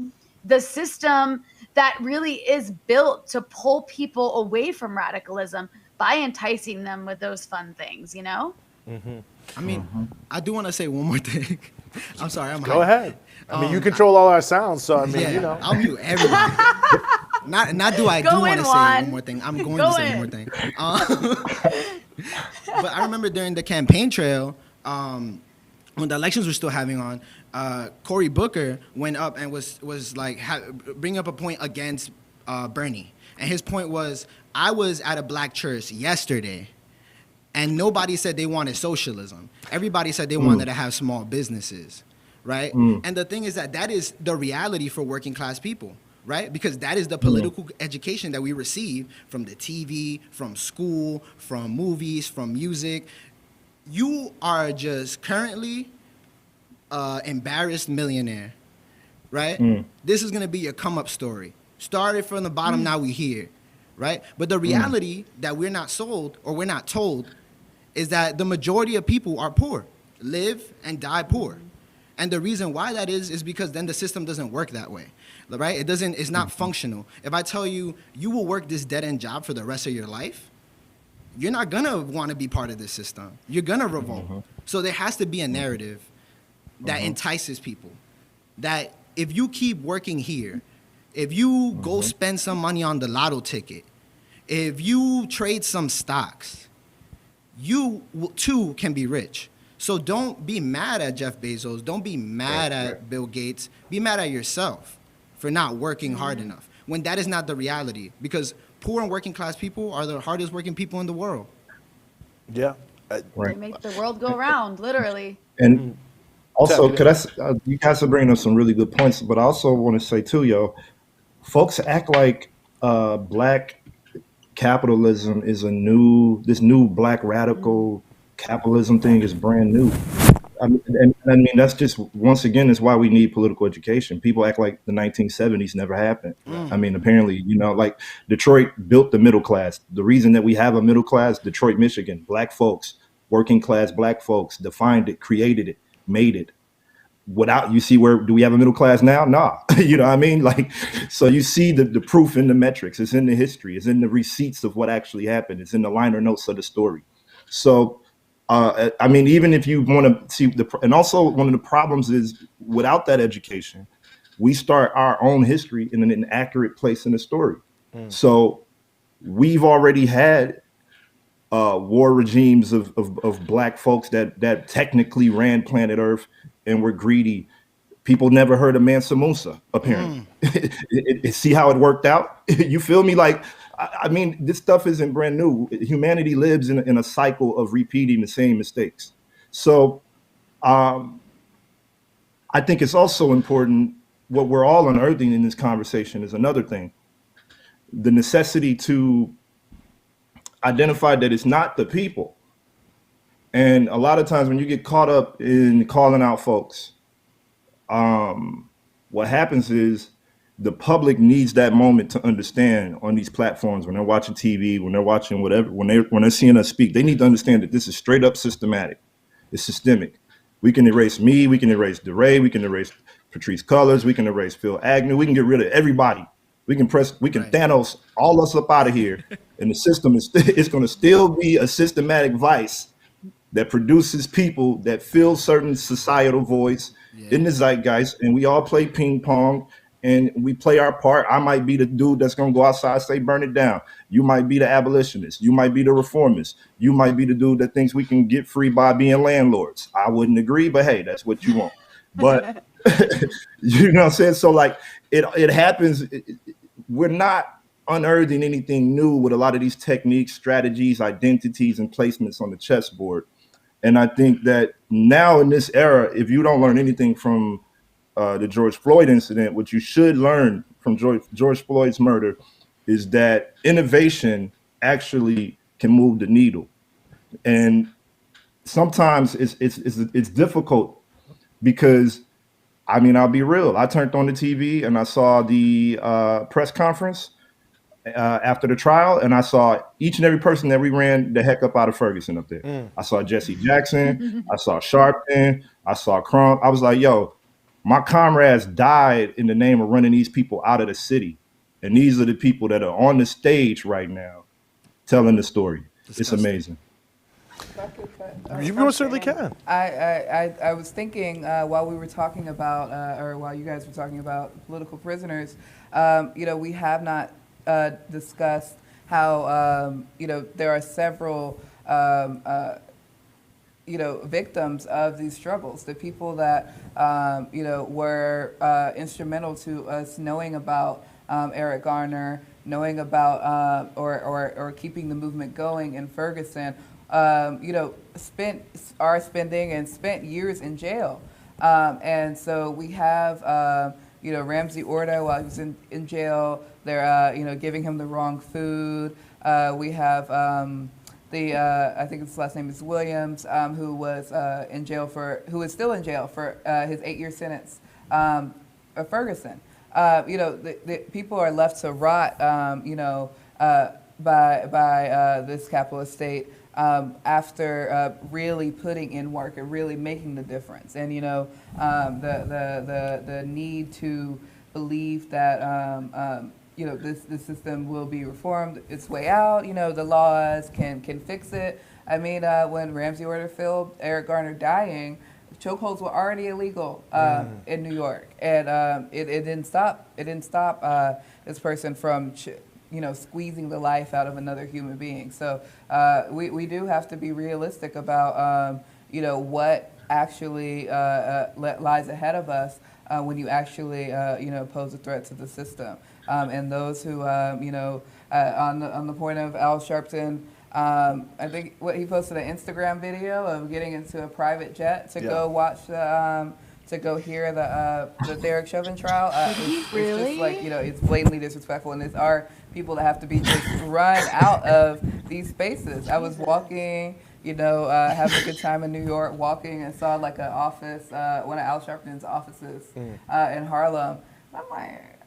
the system that really is built to pull people away from radicalism by enticing them with those fun things, I mean, I do want to say one more thing. I'm sorry. Go ahead. I mean, you control all our sounds, so I mean, I'll mute everybody. Not do I do want to say one more thing. I'm going to say one more thing. But I remember during the campaign trail, when the elections were still having on, Cory Booker went up and was bring up a point against Bernie. And his point was, I was at a black church yesterday, and nobody said they wanted socialism. Everybody said they wanted to have small businesses, right? And the thing is that is the reality for working class people, right? Because that is the political education that we receive from the TV, from school, from movies, from music. You are just currently embarrassed millionaire, right? This is going to be your come up story. Started from the bottom, now we here, right? But the reality that we're not sold or we're not told is that the majority of people are poor, live and die poor. And the reason why that is because then the system doesn't work that way, right? It's not functional. If I tell you, you will work this dead-end job for the rest of your life, you're not gonna want to be part of this system. You're gonna revolt. So there has to be a narrative that entices people, that if you keep working here, if you go spend some money on the lotto ticket, if you trade some stocks, you too can be rich. So don't be mad at Jeff Bezos. Don't be mad at Bill Gates. Be mad at yourself for not working hard enough, when that is not the reality. Because poor and working class people are the hardest working people in the world. Yeah. They make the world go round, literally. And also, you guys are bringing up some really good points, but I also want to say too, folks act like black capitalism is this new black radical capitalism thing is brand new. I mean, that's just, once again, is why we need political education. People act like the 1970s never happened. I mean, apparently, like Detroit built the middle class. The reason that we have a middle class, Detroit, Michigan, black folks, working class black folks defined it, created it, made it. Without, you see, do we have a middle class now? Nah. You know what I mean? So you see the proof in the metrics. It's in the history. It's in the receipts of what actually happened. It's in the liner notes of the story. So, I mean, even if you want to see and also one of the problems is, without that education, we start our own history in an inaccurate place in the story. So we've already had war regimes of black folks that technically ran planet Earth and were greedy. People never heard of Mansa Musa, apparently. See how it worked out? You feel me? I mean, this stuff isn't brand new. Humanity lives in a cycle of repeating the same mistakes. So I think it's also important, what we're all unearthing in this conversation is another thing. The necessity to identify that it's not the people. And a lot of times when you get caught up in calling out folks, what happens is the public needs that moment to understand on these platforms when they're watching TV, when they're watching whatever, when they're seeing us speak. They need to understand that this is straight up systematic. It's systemic. We can erase me. We can erase DeRay. We can erase Patrice Cullors. We can erase Phil Agnew. We can get rid of everybody. We can Thanos all us up out of here. And the system is it's going to still be a systematic vice that produces people that fill certain societal voids in the zeitgeist. And we all play ping pong and we play our part. I might be the dude that's going to go outside, say, burn it down. You might be the abolitionist. You might be the reformist. You might be the dude that thinks we can get free by being landlords. I wouldn't agree, but hey, that's what you want. But you know what I'm saying? So like it happens. We're not unearthing anything new with a lot of these techniques, strategies, identities, and placements on the chessboard. And I think that now in this era, if you don't learn anything from the George Floyd incident, what you should learn from George Floyd's murder is that innovation actually can move the needle. And sometimes it's difficult because, I mean, I'll be real. I turned on the TV and I saw the press conference after the trial, and I saw each and every person that we ran the heck up out of Ferguson up there. I saw Jesse Jackson, I saw Sharpton, I saw Crump. I was like, yo, my comrades died in the name of running these people out of the city. And these are the people that are on the stage right now telling the story. It's amazing. You most certainly can. I was thinking while we were talking about, or while you guys were talking about political prisoners, we have not discussed how, there are several, victims of these struggles, the people that, were instrumental to us knowing about Eric Garner, knowing about or keeping the movement going in Ferguson, spent years in jail. And so we have, Ramsey Orta while he was in jail, they're, giving him the wrong food. We have I think his last name is Williams, who was who is still in jail for his 8-year sentence of Ferguson. The people are left to rot, by this capitalist state after really putting in work and really making the difference. And the need to believe that this system will be reformed its way out. The laws can fix it. I mean, when Ramsey Orta filmed Eric Garner dying, chokeholds were already illegal in New York, and it didn't stop. It didn't stop this person from squeezing the life out of another human being. So we do have to be realistic about what actually lies ahead of us when you actually pose a threat to the system. And those who on the point of Al Sharpton. I think he posted an Instagram video of getting into a private jet to go watch to go hear the Derek Chauvin trial. It's just like, it's blatantly disrespectful, and there are people that have to be just run out of these spaces. I was walking, having a good time in New York, walking and saw like an office, one of Al Sharpton's offices in Harlem. I'm like,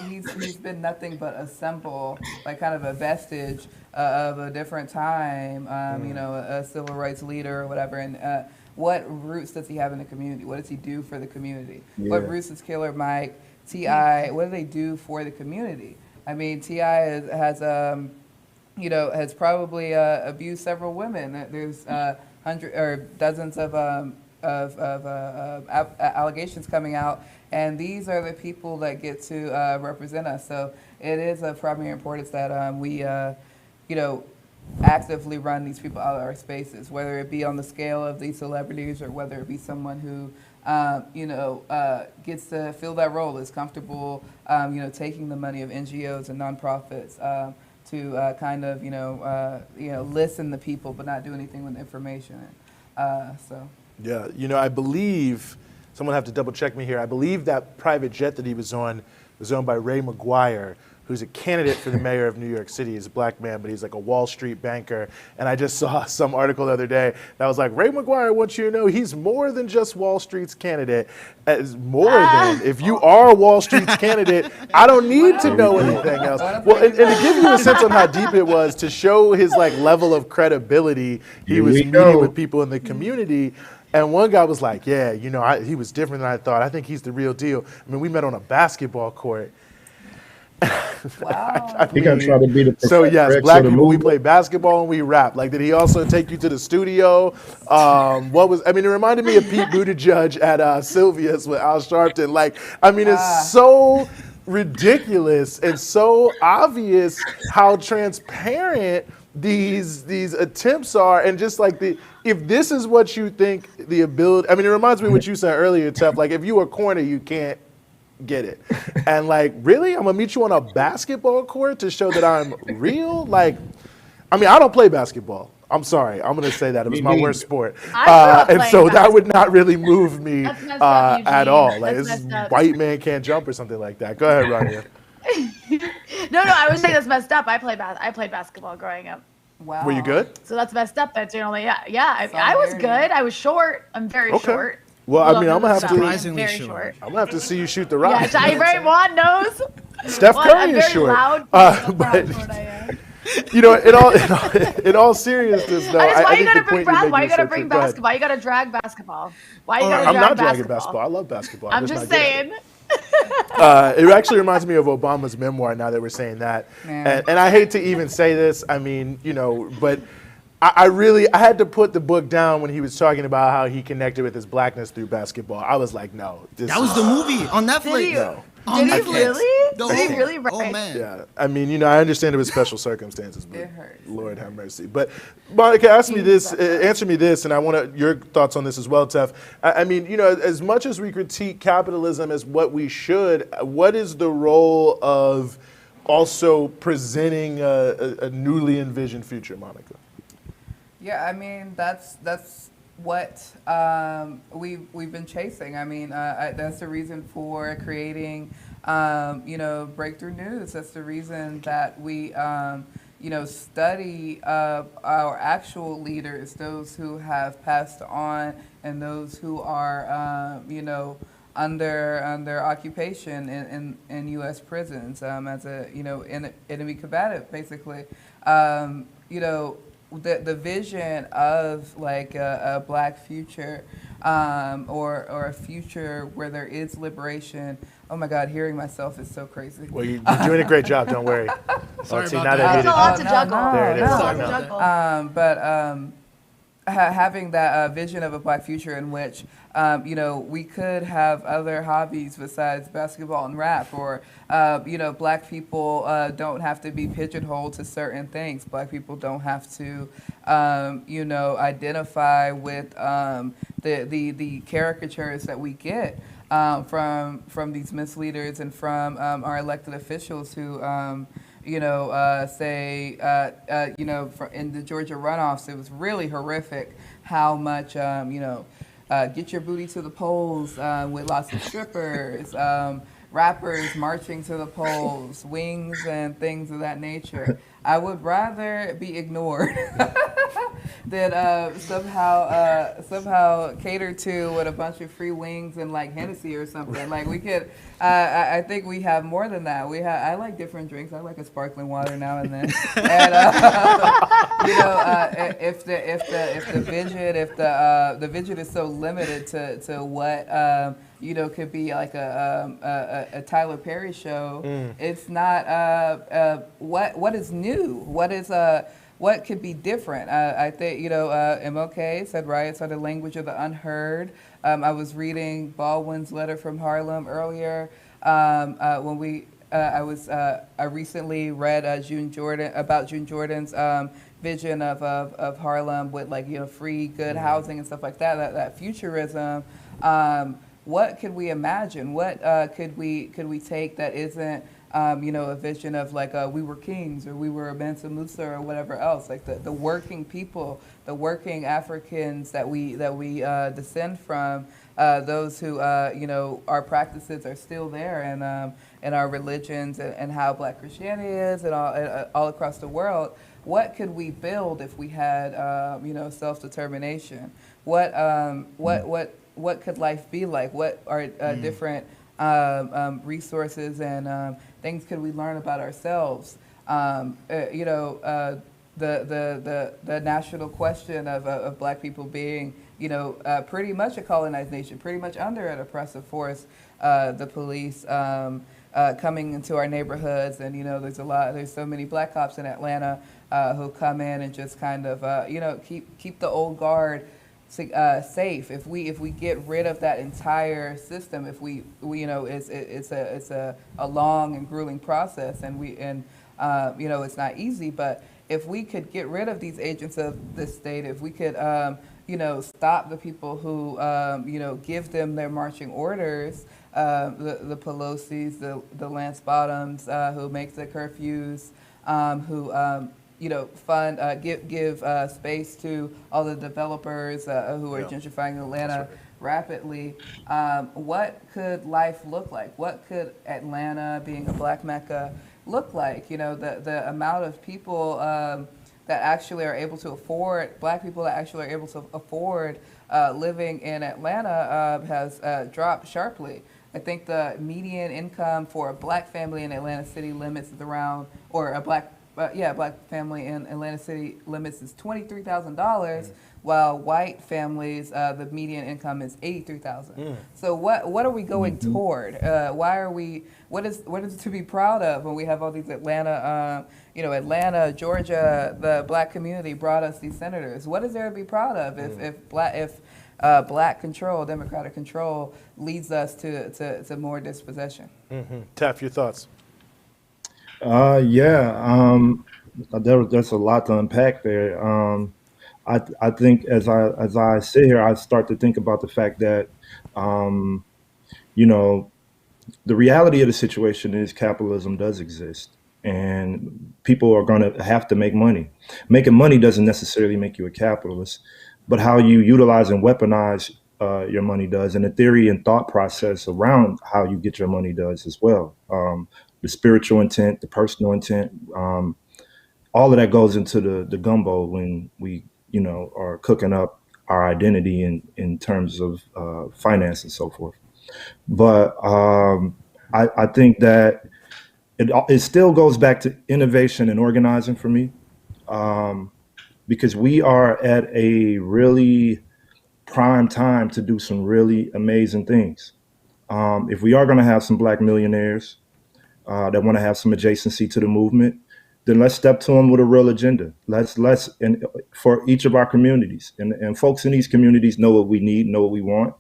he's been nothing but a symbol, like kind of a vestige of a different time, a civil rights leader or whatever. And what roots does he have in the community? What does he do for the community? Yeah. What roots does Killer Mike, T.I., what do they do for the community? I mean, T.I. has probably abused several women. There's hundreds or dozens of allegations coming out. And these are the people that get to represent us. So it is of primary importance that we, actively run these people out of our spaces, whether it be on the scale of these celebrities or whether it be someone who, gets to fill that role, is comfortable, taking the money of NGOs and nonprofits to kind of, listen to people but not do anything with information. Yeah, I believe. Someone have to double check me here. I believe that private jet that he was on was owned by Ray McGuire, who's a candidate for the mayor of New York City. He's a black man, but he's like a Wall Street banker. And I just saw some article the other day that was like, Ray McGuire wants you to know he's more than just Wall Street's candidate. As more than, if you are Wall Street's candidate, I don't need to know anything else. Well, and to give you a sense on how deep it was, to show his like level of credibility, he was meeting with people in the community. And one guy was like, yeah, you know, he was different than I thought. I think he's the real deal. I mean, we met on a basketball court. Wow. He got to try to be the So Professor yes, X black of the people, we movement. play basketball and we rap. Like, did he also take you to the studio? It reminded me of Pete Buttigieg at Sylvia's with Al Sharpton. Like, I mean, it's so ridiculous and so obvious how transparent these attempts are, and just like if this is what you think the ability, I mean, it reminds me of what you said earlier, Tef, like if you were corny, you can't get it. And like, really, I'm gonna meet you on a basketball court to show that I'm real? Like, I mean, I don't play basketball. I'm sorry, I'm gonna say that. It was my worst sport. And so that would not really move me at all. Like, this white man can't jump or something like that. Go ahead, Rania. No, I was saying that's messed up. I played basketball growing up. Wow. Were you good? So that's messed up. That's only I was good. I was short. I'm very short. Well, I mean, I'm gonna have to. Surprisingly very short. I'm gonna have to see you shoot the rock. Yeah, Ty Wan knows. Steph Well, Curry I'm is very short. loud. But you know, in all seriousness, though, Why you think gotta the bring point you're making why you is gotta so bring true. Go ahead. basketball? You gotta drag basketball. Why you gotta I'm drag not dragging basketball. I love basketball. I'm just just not good at it. saying. It actually reminds me of Obama's memoir. Now that we're saying that, and I hate to even say this. I mean, you know, but I had to put the book down when he was talking about how he connected with his blackness through basketball. I was like, no, That was the movie on Netflix. No. Did he really? The Did he whole- really? Oh man. Yeah, I mean, you know, I understand it was special circumstances, but It hurts. Lord have mercy. But Monica, answer me this, and I want your thoughts on this as well, Tef. I mean, you know, as much as we critique capitalism as what we should, what is the role of also presenting a newly envisioned future, Monica? Yeah, I mean that's what we've been chasing. I mean that's the reason for creating Breakthrough News. That's the reason that we study our actual leaders, those who have passed on and those who are under occupation in U.S. prisons as a enemy combatant, basically. The vision of like a black future or a future where there is liberation. Oh my God, hearing myself is so crazy. Well, you're doing a great job. Don't worry. Sorry See, about now that. There's a lot to juggle. There it is. There's a lot Sorry to about juggle. Having that vision of a black future in which we could have other hobbies besides basketball and rap, or black people don't have to be pigeonholed to certain things. Black people don't have to identify with the caricatures that we get from these misleaders and from our elected officials who in the Georgia runoffs, it was really horrific how much, get your booty to the polls with lots of strippers, rappers marching to the polls, wings and things of that nature. I would rather be ignored than somehow cater to with a bunch of free wings and like Hennessy or something. Like we could, I think we have more than that. I like different drinks. I like a sparkling water now and then. And if the vision is so limited to what could be like a Tyler Perry show. It's not what is new. What could be different? I think MLK said riots are the language of the unheard. I was reading Baldwin's letter from Harlem earlier. I recently read June Jordan's vision of Harlem with free, good housing and stuff like that. That futurism. What could we imagine? What could we take that isn't a vision of we were kings or we were Mansa Musa or whatever else, like the working people, the working Africans that we descend from, those who, our practices are still there, and our religions, and how Black Christianity is, and all across the world. What could we build if we had, self-determination? What could life be like? What are different resources and things could we learn about ourselves? The national question of Black people being, pretty much a colonized nation, pretty much under an oppressive force, the police coming into our neighborhoods, and there's so many Black cops in Atlanta who come in and just kind of keep the old guard safe. If we get rid of that entire system, if we it's a long and grueling process, and it's not easy, but if we could get rid of these agents of the state, if we could stop the people who give them their marching orders, the Pelosi's, the Lance Bottoms, who make the curfews, who fund, give space to all the developers who are gentrifying Atlanta rapidly. What could life look like? What could Atlanta, being a Black Mecca, look like? The amount of people that actually are able to afford, Black people that actually are able to afford living in Atlanta has dropped sharply. I think the median income for a Black family in Atlanta city limits is around, or a Black family in Atlanta city limits is $23,000, while white families, the median income is $83,000. So what are we going toward? What is to be proud of when we have all these Atlanta, Georgia, the Black community brought us these senators? What is there to be proud of if Black control, Democratic control, leads us to more dispossession? Tef, your thoughts? There's a lot to unpack there. I think as I sit here, I start to think about the fact that, the reality of the situation is capitalism does exist, and people are going to have to make money. Making money doesn't necessarily make you a capitalist, but how you utilize and weaponize your money does, and the theory and thought process around how you get your money does as well. The spiritual intent, the personal intent, all of that goes into the gumbo when we, are cooking up our identity in terms of finance and so forth. But I think that it still goes back to innovation and organizing for me, because we are at a really prime time to do some really amazing things. If we are going to have some Black millionaires that want to have some adjacency to the movement, then let's step to them with a real agenda. Let's and for each of our communities, and folks in these communities know what we need, know what we want.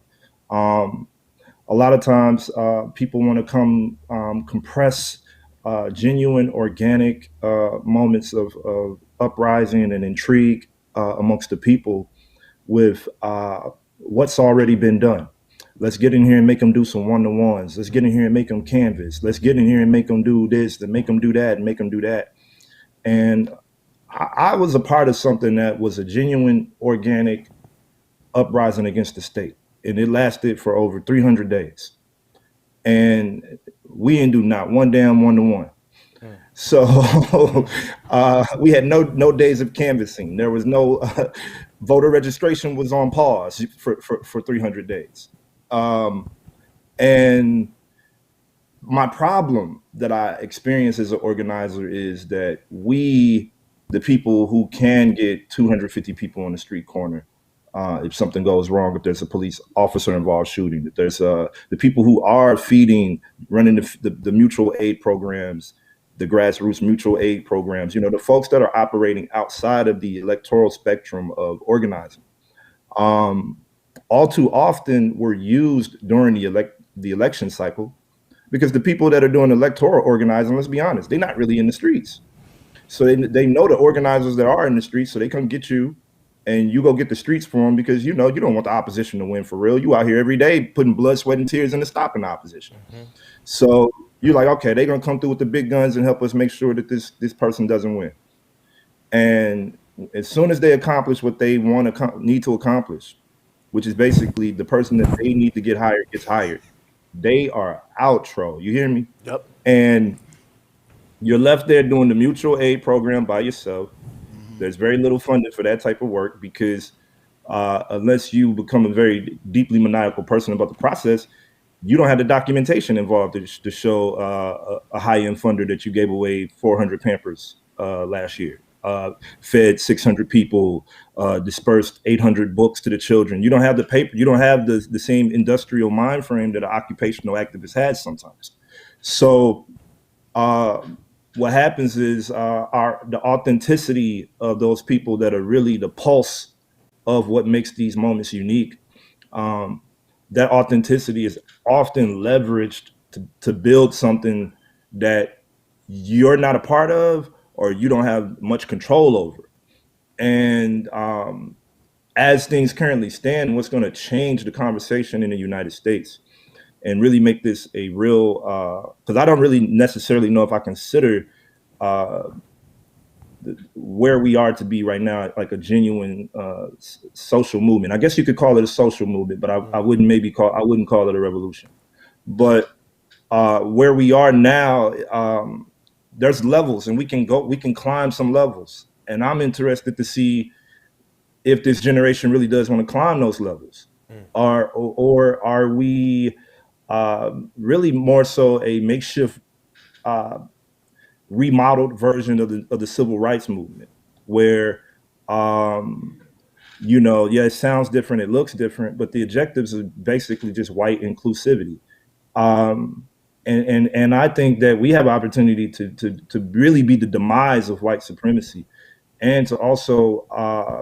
A lot of times people want to come compress genuine, organic moments of uprising and intrigue amongst the people with what's already been done. Let's get in here and make them do some one-to-ones. Let's get in here and make them canvas. Let's get in here and make them do this, and make them do that, and make them do that. And I was a part of something that was a genuine, organic uprising against the state. And it lasted for over 300 days. And we didn't do not one damn one-to-one. So we had no days of canvassing. There was no voter registration was on pause for 300 days. And my problem that I experience as an organizer is that we, the people who can get 250 people on the street corner, if something goes wrong, if there's a police officer involved shooting, if there's the people who are running the mutual aid programs, the grassroots mutual aid programs, the folks that are operating outside of the electoral spectrum of organizing, all too often were used during the election cycle, because the people that are doing electoral organizing, let's be honest, they're not really in the streets. So they know the organizers that are in the streets, so they come get you, and you go get the streets for them, because you don't want the opposition to win for real. You out here every day putting blood, sweat, and tears into stopping the opposition. So you're like, okay, they're gonna come through with the big guns and help us make sure that this person doesn't win. And as soon as they accomplish what they need to accomplish, which is basically the person that they need to get hired gets hired. They are outro. You hear me? Yep. And you're left there doing the mutual aid program by yourself. There's very little funding for that type of work because unless you become a very deeply maniacal person about the process, you don't have the documentation involved to show a high-end funder that you gave away 400 Pampers last year, fed 600 people, dispersed 800 books to the children. You don't have the paper. You don't have the same industrial mind frame that an occupational activist has sometimes. So what happens is the authenticity of those people that are really the pulse of what makes these moments unique. That authenticity is often leveraged to build something that you're not a part of or you don't have much control over. And as things currently stand, what's going to change the conversation in the United States and really make this a real, because I don't really necessarily know if I consider where we are to be right now like a genuine social movement. I guess you could call it a social movement, but I wouldn't call it a revolution. But where we are now, there's levels, and we can climb some levels. And I'm interested to see if this generation really does want to climb those levels, or are we really more so a makeshift remodeled version of the civil rights movement, where it sounds different, it looks different, but the objectives are basically just white inclusivity. And I think that we have opportunity to really be the demise of white supremacy, and to also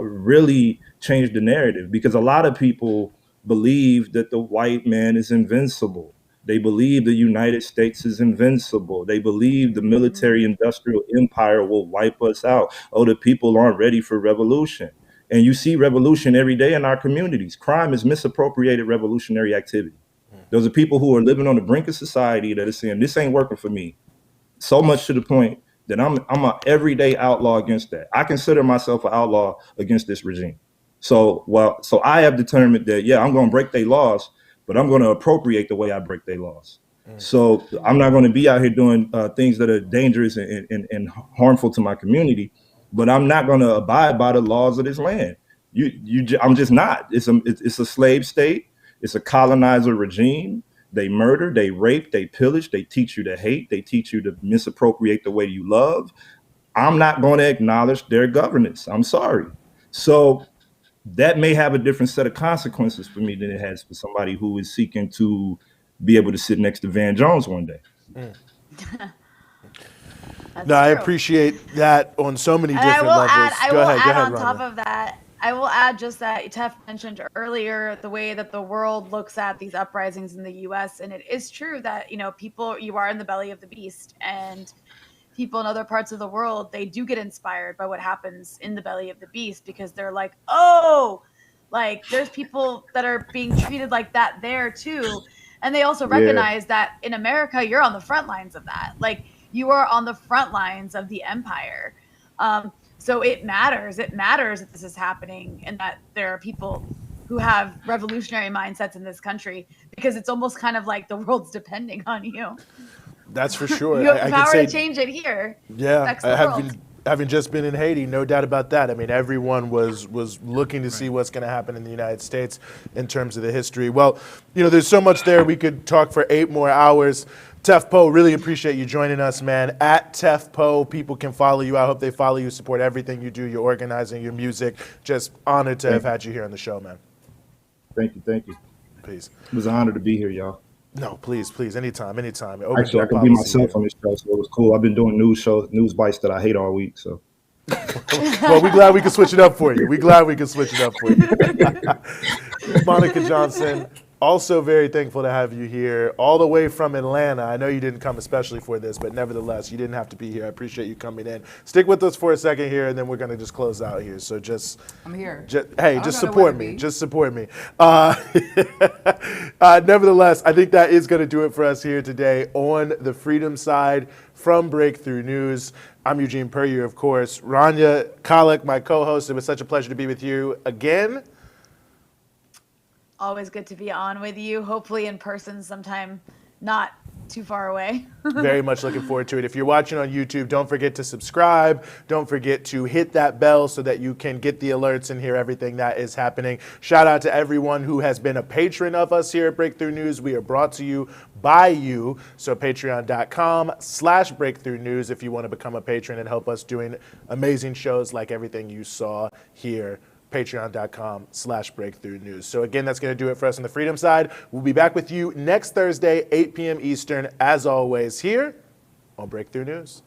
really change the narrative, because a lot of people believe that the white man is invincible. They believe the United States is invincible. They believe the military industrial empire will wipe us out. Oh, the people aren't ready for revolution. And you see revolution every day in our communities. Crime is misappropriated revolutionary activity. Those are people who are living on the brink of society that are saying, this ain't working for me. So much to the point that I'm an everyday outlaw against that. I consider myself an outlaw against this regime. So I have determined that, I'm going to break their laws, but I'm going to appropriate the way I break their laws. So I'm not going to be out here doing things that are dangerous and harmful to my community, but I'm not going to abide by the laws of this land. I'm just not. It's a slave state. It's a colonizer regime. They murder, they rape, they pillage, they teach you to hate, they teach you to misappropriate the way you love. I'm not going to acknowledge their governance. I'm sorry. So that may have a different set of consequences for me than it has for somebody who is seeking to be able to sit next to Van Jones one day. No, I appreciate that on so many different levels. I will add on Rania. top of that, I will add just that Tef mentioned earlier the way that the world looks at these uprisings in the U.S. And it is true that, you are in the belly of the beast, and people in other parts of the world, they do get inspired by what happens in the belly of the beast, because they're like, there's people that are being treated like that there too. And they also recognize that in America, you're on the front lines of that. Like, you are on the front lines of the empire. So it matters. It matters that this is happening, and that there are people who have revolutionary mindsets in this country, because it's almost kind of like the world's depending on you. That's for sure. You have the power to change it here. Yeah, having just been in Haiti, no doubt about that. I mean, everyone was looking to see what's going to happen in the United States in terms of the history. Well, there's so much there. We could talk for 8 more hours. Tef Poe, really appreciate you joining us, man. At Tef Poe, people can follow you. I hope they follow you, support everything you do, your organizing, your music. Just honored to have had you here on the show, man. Thank you. Peace. It was an honor to be here, y'all. No, please, anytime. Actually, I can be myself on this show, so it was cool. I've been doing news bites that I hate all week, so. Well, we're glad we can switch it up for you. Monica Johnson, also very thankful to have you here, all the way from Atlanta. I know you didn't come especially for this, but nevertheless, you didn't have to be here. I appreciate you coming in. Stick with us for a second here, and then we're going to just close out here. So I'm here. Just support me. Nevertheless, I think that is going to do it for us here today on the Freedom Side from Breakthrough News. I'm Eugene Puryear, of course. Rania Khalek, my co-host. It was such a pleasure to be with you again. Always good to be on with you. Hopefully in person sometime, not too far away. Very much looking forward to it. If you're watching on YouTube, don't forget to subscribe. Don't forget to hit that bell so that you can get the alerts and hear everything that is happening. Shout out to everyone who has been a patron of us here at Breakthrough News. We are brought to you by you. So patreon.com/Breakthrough News if you want to become a patron and help us doing amazing shows like everything you saw here. Patreon.com/Breakthrough News. So again, that's going to do it for us on the Freedom Side. We'll be back with you next Thursday, 8 p.m. Eastern, as always, here on Breakthrough News.